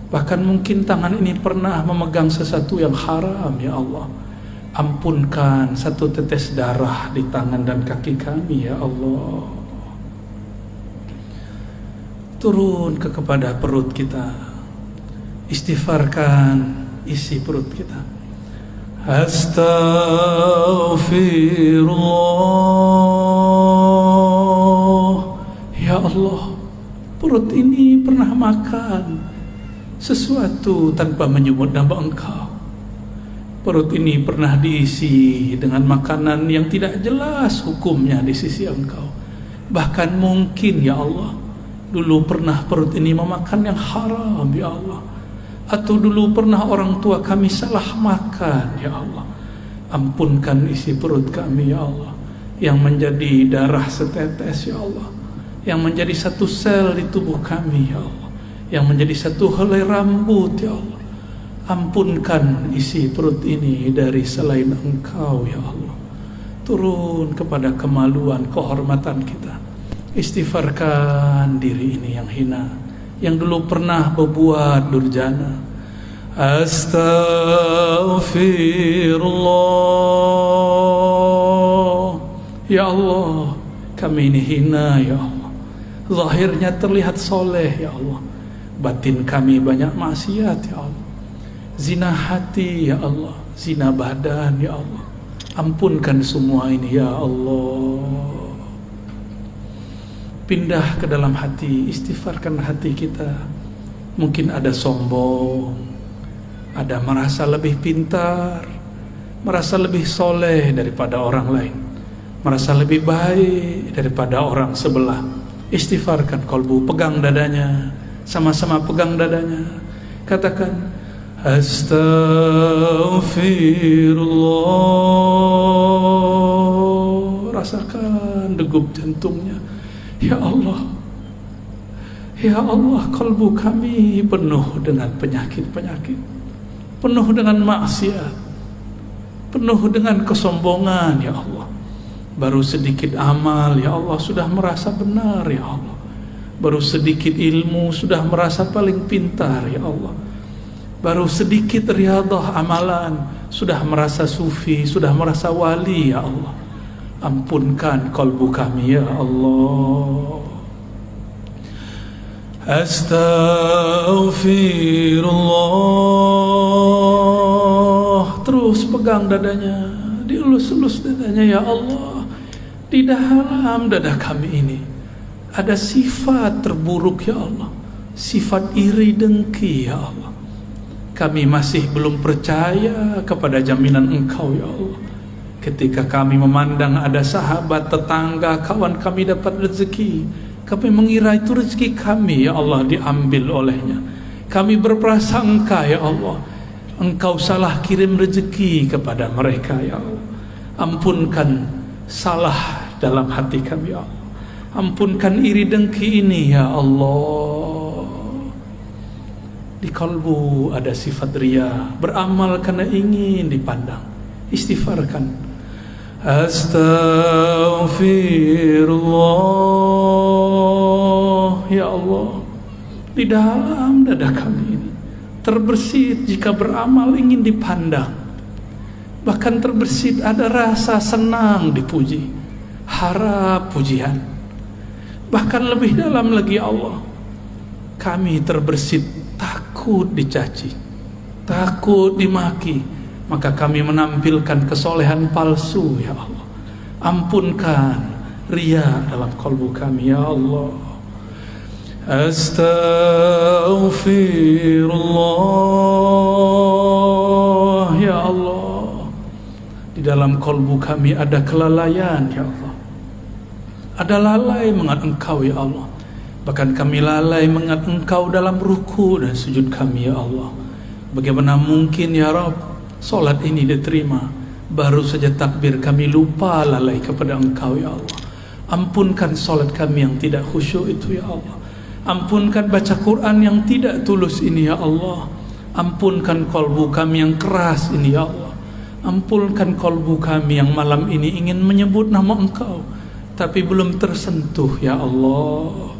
Bahkan mungkin tangan ini pernah memegang sesuatu yang haram ya Allah. Ampunkan satu tetes darah di tangan dan kaki kami ya Allah. Turun kepada perut kita, istighfarkan isi perut kita. Astaghfirullah. Ya Allah, perut ini pernah makan sesuatu tanpa menyebut nama Engkau. Perut ini pernah diisi dengan makanan yang tidak jelas hukumnya di sisi Engkau. Bahkan mungkin ya Allah, dulu pernah perut ini memakan yang haram ya Allah. Atau dulu pernah orang tua kami salah makan ya Allah. Ampunkan isi perut kami ya Allah, yang menjadi darah setetes ya Allah, yang menjadi satu sel di tubuh kami ya Allah, yang menjadi satu helai rambut ya Allah. Ampunkan isi perut ini dari selain Engkau ya Allah. Turun kepada kemaluan, kehormatan kita. Istighfarkan diri ini yang hina, yang dulu pernah berbuat durjana. Astaghfirullah. Ya Allah, kami ini hina ya Allah. Zahirnya terlihat soleh ya Allah, batin kami banyak maksiat ya Allah. Zina hati ya Allah, zina badan ya Allah. Ampunkan semua ini ya Allah. Pindah ke dalam hati, istighfarkan hati kita. Mungkin ada sombong, ada merasa lebih pintar, merasa lebih soleh daripada orang lain, merasa lebih baik daripada orang sebelah. Istighfarkan kolbu, pegang dadanya, sama-sama pegang dadanya. Katakan Astaghfirullah. Rasakan degup jantungnya. Ya Allah, ya Allah, kalbu kami penuh dengan penyakit-penyakit, penuh dengan maksiat, penuh dengan kesombongan ya Allah. Baru sedikit amal ya Allah sudah merasa benar ya Allah. Baru sedikit ilmu sudah merasa paling pintar ya Allah. Baru sedikit riyadhah amalan sudah merasa sufi, sudah merasa wali ya Allah. Ampunkan kalbu kami ya Allah. Astaghfirullah. Terus pegang dadanya, dielus-elus dadanya ya Allah. Di dalam dada kami ini ada sifat terburuk ya Allah, sifat iri dengki ya Allah. Kami masih belum percaya kepada jaminan Engkau ya Allah. Ketika kami memandang ada sahabat, tetangga, kawan kami dapat rezeki, kami mengira itu rezeki kami ya Allah diambil olehnya. Kami berprasangka ya Allah, Engkau salah kirim rezeki kepada mereka ya Allah. Ampunkan salah dalam hati kami ya Allah. Ampunkan iri dengki ini ya Allah. Di kalbu ada sifat riya, beramal karena ingin dipandang. Istighfarkan. Astaghfirullah. Ya Allah, di dalam dada kami ini terbersit jika beramal ingin dipandang, bahkan terbersit ada rasa senang dipuji, harap pujian. Bahkan lebih dalam lagi ya Allah, kami terbersit takut dicaci, takut dimaki, maka kami menampilkan kesolehan palsu ya Allah. Ampunkan riya dalam kalbu kami ya Allah. Astaghfirullah ya Allah. Di dalam kalbu kami ada kelalaian ya Allah. Ada lalai mengingat Engkau ya Allah. Bahkan kami lalai mengingat Engkau dalam ruku dan sujud kami ya Allah. Bagaimana mungkin ya Rabb solat ini diterima, baru saja takbir kami lupa lalai kepada Engkau ya Allah. Ampunkan solat kami yang tidak khusyuk itu ya Allah. Ampunkan baca Quran yang tidak tulus ini ya Allah. Ampunkan kalbu kami yang keras ini ya Allah. Ampunkan kalbu kami yang malam ini ingin menyebut nama Engkau tapi belum tersentuh ya Allah.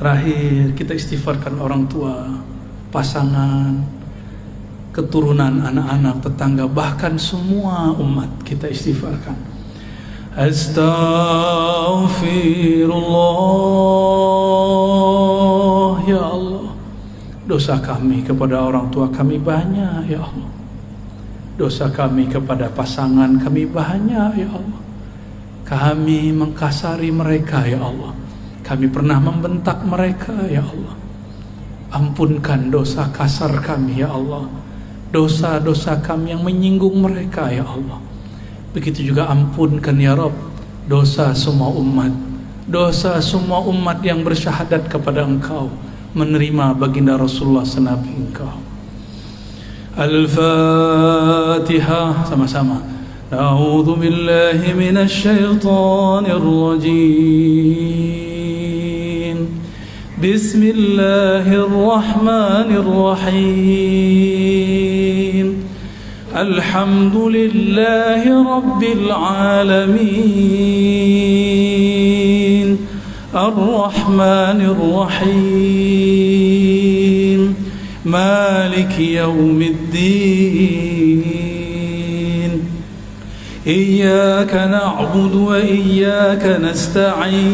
Terakhir kita istighfarkan orang tua, pasangan, keturunan, anak-anak, tetangga, bahkan semua umat kita istighfarkan. Astaghfirullah ya Allah. Dosa kami kepada orang tua kami banyak ya Allah. Dosa kami kepada pasangan kami banyak ya Allah. Kami mengkasari mereka ya Allah. Kami pernah membentak mereka ya Allah. Ampunkan dosa kasar kami ya Allah. Dosa-dosa kami yang menyinggung mereka ya Allah. Begitu juga ampunkan ya Rabb dosa semua umat. Dosa semua umat yang bersyahadat kepada Engkau, menerima baginda Rasulullah senabi Engkau. Al-Fatihah sama-sama. A'udzu billahi minasy syaithanir rajim. Bismillahirrahmanirrahim. Alhamdulillahi rabbil alamin. Ar-Rahmanir Rahim. Maliki yaumiddin. Iyyaka na'budu wa iyyaka nasta'in.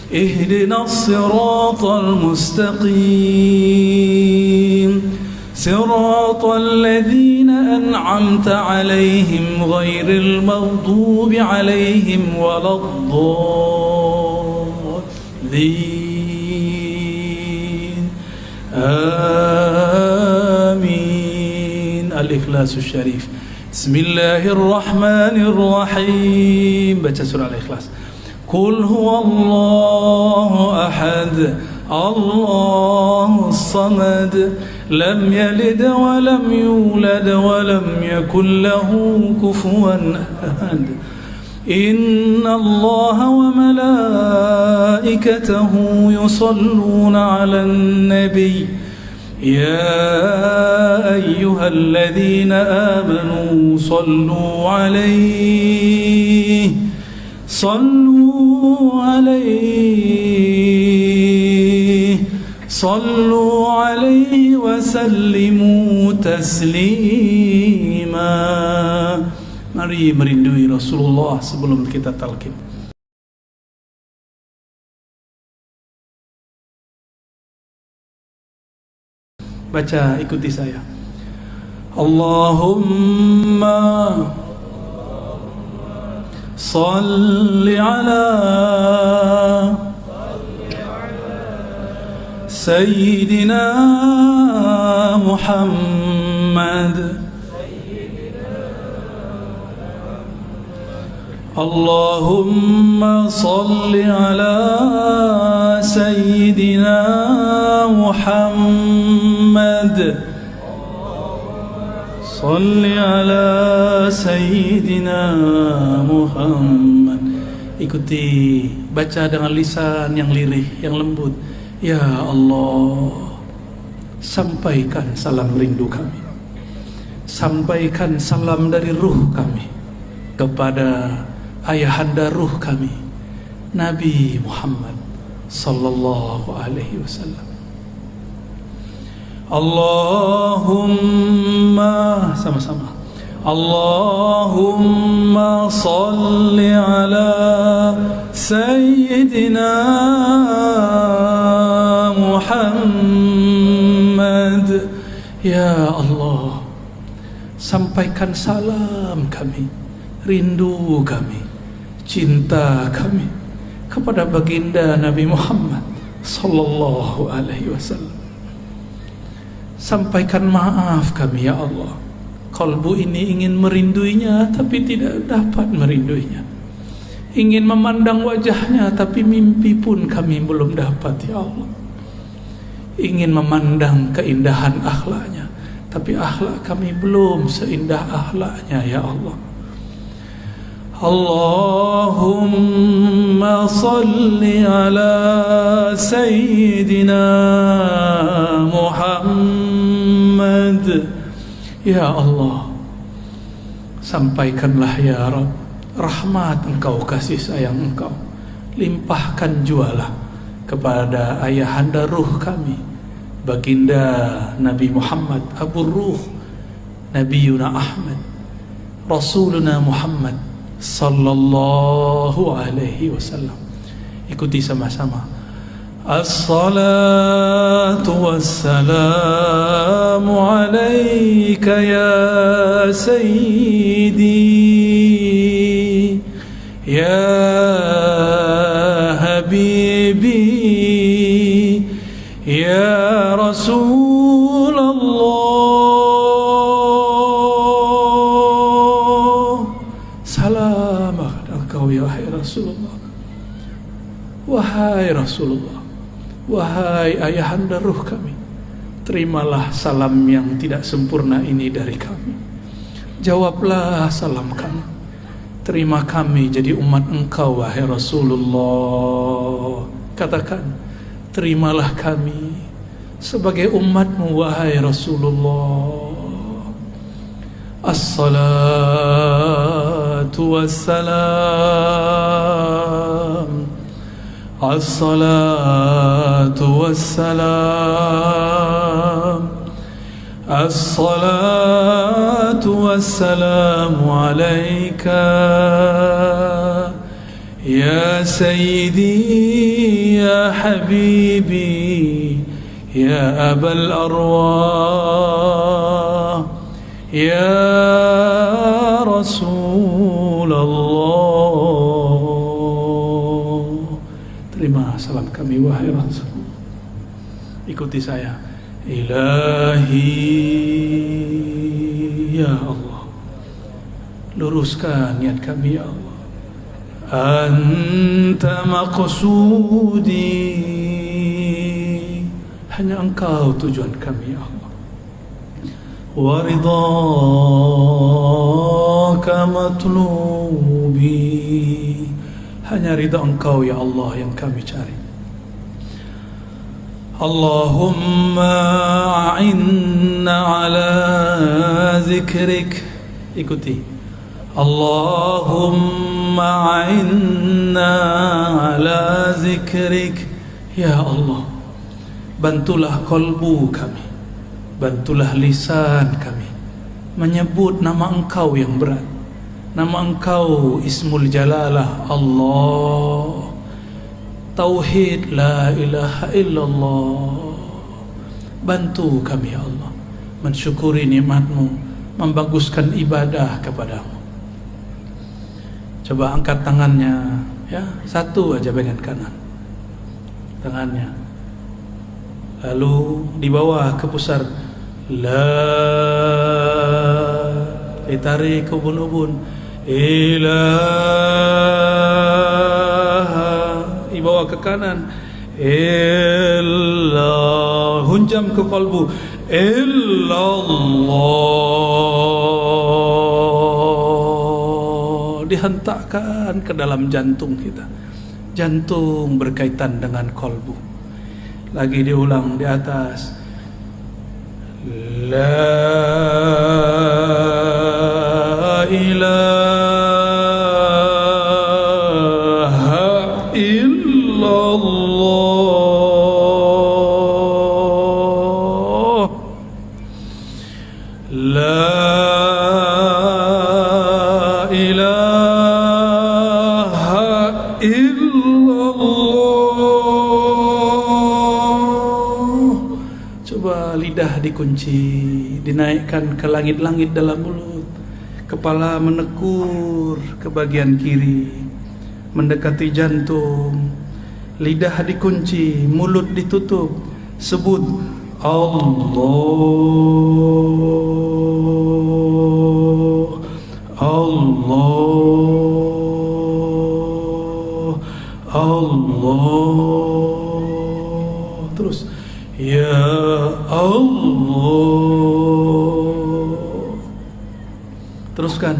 Ihdinas siratal mustaqim. صراط الذين أنعمت عليهم غير المغضوب عليهم ولا الضالين آمين. الإخلاص الشريف. بسم الله الرحمن الرحيم. baca surah Al-Ikhlas. قل هو الله أحد الله الصمد لم يلد ولم يولد ولم يكن له كفوا أحد. إن الله وملائكته يصلون على النبي يا أيها الذين آمنوا صلوا عليه صلوا عليه وسلموا تسليما. Mari merindui Rasulullah sebelum kita talqin. Baca ikuti saya. Allahumma salli ala Sayyidina Muhammad. Allahumma salli ala Sayyidina Muhammad. Salli ala Sayyidina Muhammad. Ikuti, baca dengan lisan yang lirih, yang lembut. Ya Allah, sampaikan salam rindu kami. sampaikan salam dari ruh kami kepada ayahanda ruh kami, Nabi Muhammad sallallahu alaihi wasallam. Allahumma, sama-sama, Allahumma salli ala Sayyidina Muhammad. Ya Allah, sampaikan salam kami, rindu kami, cinta kami kepada baginda Nabi Muhammad sallallahu alaihi wasallam. Sampaikan maaf kami ya Allah, kalbu ini ingin merinduinya tapi tidak dapat merinduinya, ingin memandang wajahnya tapi mimpi pun kami belum dapat ya Allah, ingin memandang keindahan akhlaknya tapi akhlak kami belum seindah akhlaknya ya Allah. Allahumma salli ala Sayyidina Muhammad. Ya Allah, sampaikanlah ya Rabb rahmat Engkau, kasih sayang Engkau, limpahkan jualah kepada ayahanda ruh kami, baginda Nabi Muhammad, Abu Ruh, Nabiyuna Ahmad, Rasuluna Muhammad sallallahu alaihi wasallam. Ikuti sama-sama. As-salatu wassalamu alaika ya sayyidi ya habibi ya Rasulullah. Rasulullah, wahai Rasulullah, wahai ayahanda ruh kami, terimalah salam yang tidak sempurna ini dari kami. Jawablah salam kami, terima kami jadi umat Engkau wahai Rasulullah. Katakan, terimalah kami sebagai umatmu wahai Rasulullah. As-salatu wassalam, as-salatu wassalam, as-salatu wassalamu alaika ya sayyidi ya habibi ya abal arwah ya Rasulullah. Terima salam kami wahai Rasul. Ikuti saya. Ilahi ya Allah, luruskan niat kami ya Allah. Anta maqsudi, hanya Engkau tujuan kami ya Allah. Wa ridhaka matlubi, hanya ridha Engkau ya Allah yang kami cari. Allahumma a'inna ala zikrik. Ikuti. Allahumma a'inna ala zikrik. Ya Allah, bantulah kalbu kami, bantulah lisan kami menyebut nama Engkau yang berat, nama Engkau Ismul Jalalah Allah, Tauhid la ilaha illallah. Bantu kami ya Allah mensyukuri nikmat-Mu, membaguskan ibadah kepadamu. Coba angkat tangannya ya, satu aja bagian kanan tangannya, lalu di bawah ke pusar, ditarik ke ubun-ubun, ilaha, dibawa ke kanan, illallah, hunjam ke kalbu, illallah, dihentakkan ke dalam jantung kita. Jantung berkaitan dengan kalbu. Lagi diulang di atas, La ilaha illallah. La ilaha illallah. Coba lidah dikunci, dinaikkan ke langit-langit dalam mulut. Kepala menekur ke bagian kiri, mendekati jantung. Lidah dikunci, mulut ditutup. Sebut Allah, Allah, Allah. Terus ya Allah. Teruskan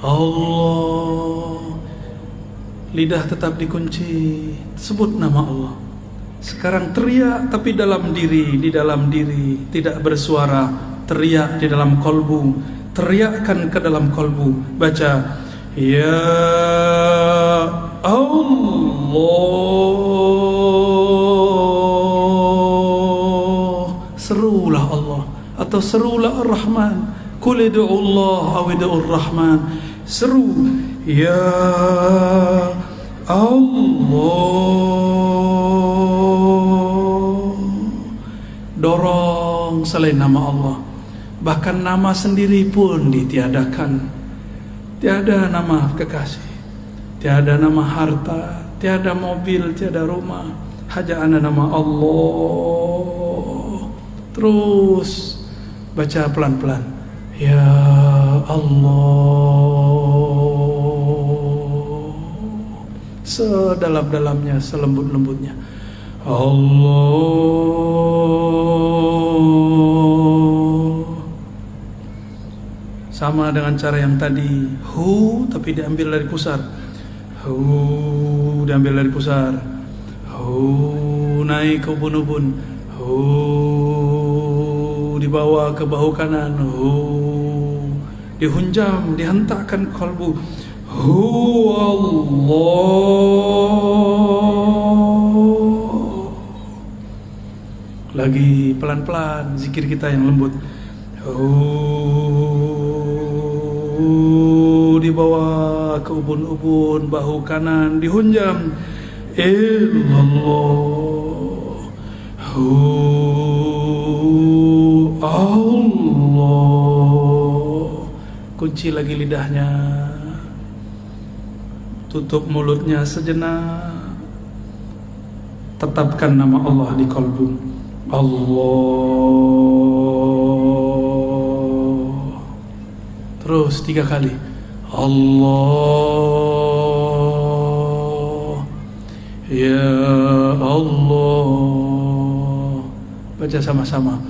Allah. Lidah tetap dikunci. Sebut nama Allah. Sekarang teriak tapi dalam diri, di dalam diri, tidak bersuara. Teriak di dalam kolbu. Teriakkan ke dalam kolbu. Baca ya Allah. Serulah Allah atau serulah Ar-Rahman. Qul ud'u Allah aw ud'u Ar-Rahman. Seru ya Allah. Dorong selain nama Allah. Bahkan nama sendiri pun ditiadakan. Tiada nama kekasih, tiada nama harta, tiada mobil, tiada rumah. Hanya ada nama Allah. Terus baca pelan-pelan. Ya Allah. Sedalam-dalamnya, selembut-lembutnya. Allah. Sama dengan cara yang tadi. Hu tapi diambil dari pusar. Hu diambil dari pusar. Hu naik ke ubun-ubun. Hu dibawa ke bahu kanan. Hu dihunjam, dihentakkan kolbu. Hu Allah. Lagi pelan-pelan zikir kita yang lembut. Dibawa ke ubun-ubun, bahu kanan dihunjam. Illallah. Allah. Kunci lagi lidahnya. Tutup mulutnya sejenak. Tetapkan nama Allah di kolbu. Allah. Terus 3 kali. Allah. Ya Allah. Baca sama-sama.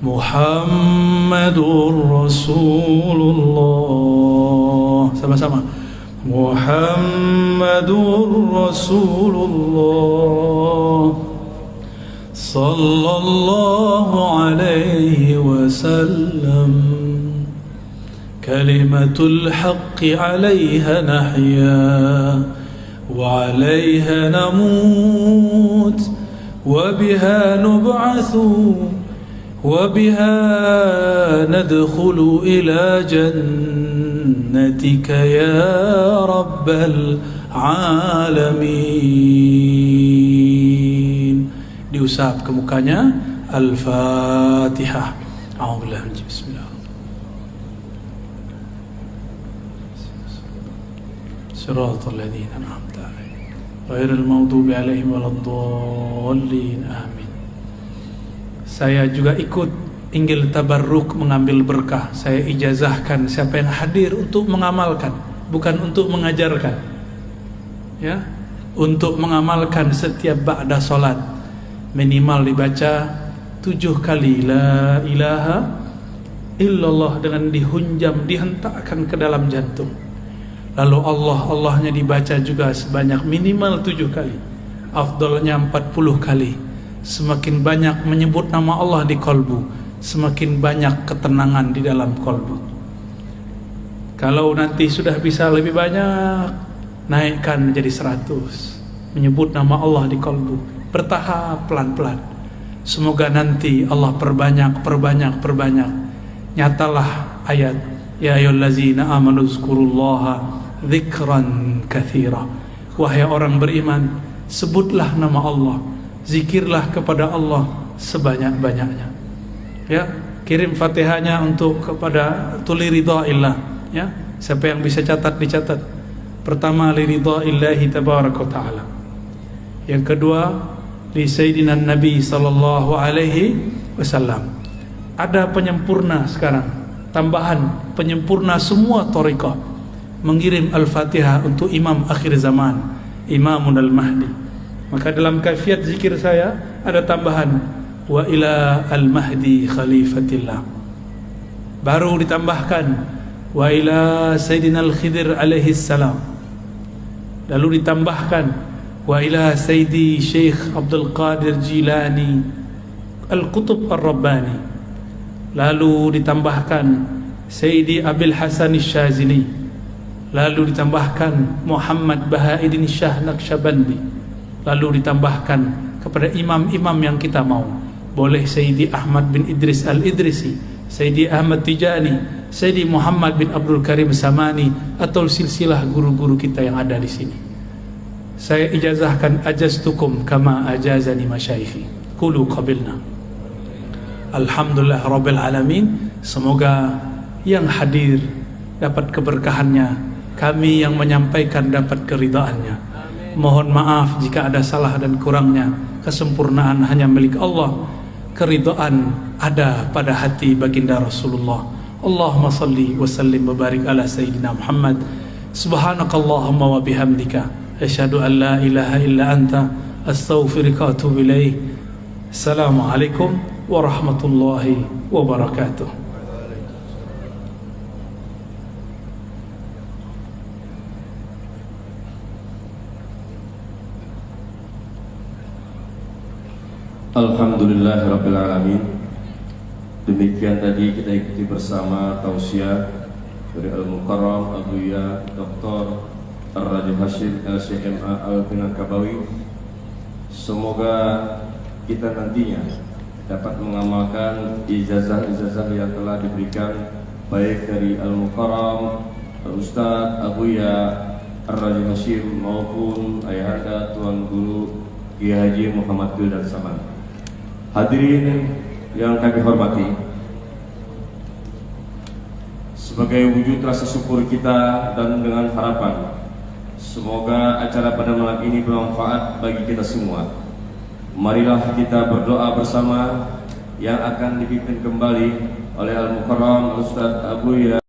Muhammadur Rasulullah. Sama-sama. Muhammadur Rasulullah sallallahu alaihi wasallam. Kalimatul haqqi 'alaiha nahya wa 'alaiha namut wa biha nub'atsu wa biha nadkhulu ila jannatika ya rabbal alamin. Diusap ke mukanya. Al-Fatihah. A'udzubillahi minasy bismillah. Siratal ladzina an'amta 'alaihim ghairil maghdubi 'alaihim waladdallin. Amin. Saya juga ikut inggil tabarruk, mengambil berkah. Saya ijazahkan siapa yang hadir untuk mengamalkan, bukan untuk mengajarkan. Ya, untuk mengamalkan setiap ba'da salat minimal dibaca 7 kali la ilaha illallah dengan dihunjam, dihentakkan ke dalam jantung. Lalu Allahnya dibaca juga sebanyak minimal 7 kali. Afdalnya 40 kali. Semakin banyak menyebut nama Allah di kolbu, semakin banyak ketenangan di dalam kolbu. Kalau nanti sudah bisa lebih banyak, naikkan menjadi 100, menyebut nama Allah di kolbu, bertahap pelan-pelan. Semoga nanti Allah perbanyak. Nyatalah ayat ya ayyuhallazina amanu zkurullaha dzikran katsira. Wahai orang beriman, sebutlah nama Allah, zikirlah kepada Allah sebanyak-banyaknya. Ya, kirim Fatihahnya untuk kepada tuli ridhaillah, ya. Siapa yang bisa catat dicatat. Pertama li ridhaillahi tabaraka taala. Yang kedua li sayyidina Nabi sallallahu alaihi wasallam. Ada penyempurna sekarang, tambahan penyempurna semua thariqah, mengirim Al-Fatihah untuk Imam akhir zaman, Imamun Al-Mahdi. Maka dalam kaifiat zikir saya ada tambahan wa ila Al-Mahdi khalifatillah. Baru ditambahkan wa ila Sayyidina Al-Khidir alaihi salam. Lalu ditambahkan wa ila Sayyidi Syekh Abdul Qadir Jilani Al-Qutub Ar-Rabbani. Lalu ditambahkan Sayyidi Abil Hasan Syazili. Lalu ditambahkan Muhammad Bahaiddin Shah Naqsyabandi. Lalu ditambahkan kepada imam-imam yang kita mau. Boleh Sayyidi Ahmad bin Idris Al-Idrisi, Sayyidi Ahmad Tijani, Sayyidi Muhammad bin Abdul Karim Samani, atau silsilah guru-guru kita yang ada di sini. Saya ijazahkan ajaztukum kama ajazani masyayikhi. Qulu qabilna. Alhamdulillah Rabbil Alamin. Semoga yang hadir dapat keberkahannya, kami yang menyampaikan dapat keridhaannya. Mohon maaf jika ada salah dan kurangnya. Kesempurnaan hanya milik Allah, keridhaan ada pada hati baginda Rasulullah. Allahumma salli wa sallim wa barik ala Sayyidina Muhammad. Subhanakallahumma wa bihamdika asyhadu an la ilaha illa anta astaghfiruka wa atubu ilaik. Assalamualaikum warahmatullahi wabarakatuh. Alhamdulillahirabbil alamin. Demikian tadi kita ikuti bersama tausiah dari Al-Mukarram Abuya Dr. Ar-Raji Hashim LCMA Al-Minangkabawi. Semoga kita nantinya dapat mengamalkan ijazah-ijazah yang telah diberikan baik dari Al-Mukarram Al-Ustaz Abuya Ar-Raji Hashim maupun Ayahanda Tuan Guru Kiai Haji Muhammad Wildan Saman. Hadirin yang kami hormati, sebagai wujud rasa syukur kita dan dengan harapan semoga acara pada malam ini bermanfaat bagi kita semua, marilah kita berdoa bersama yang akan dipimpin kembali oleh Al-Mukarram Ustaz Abuya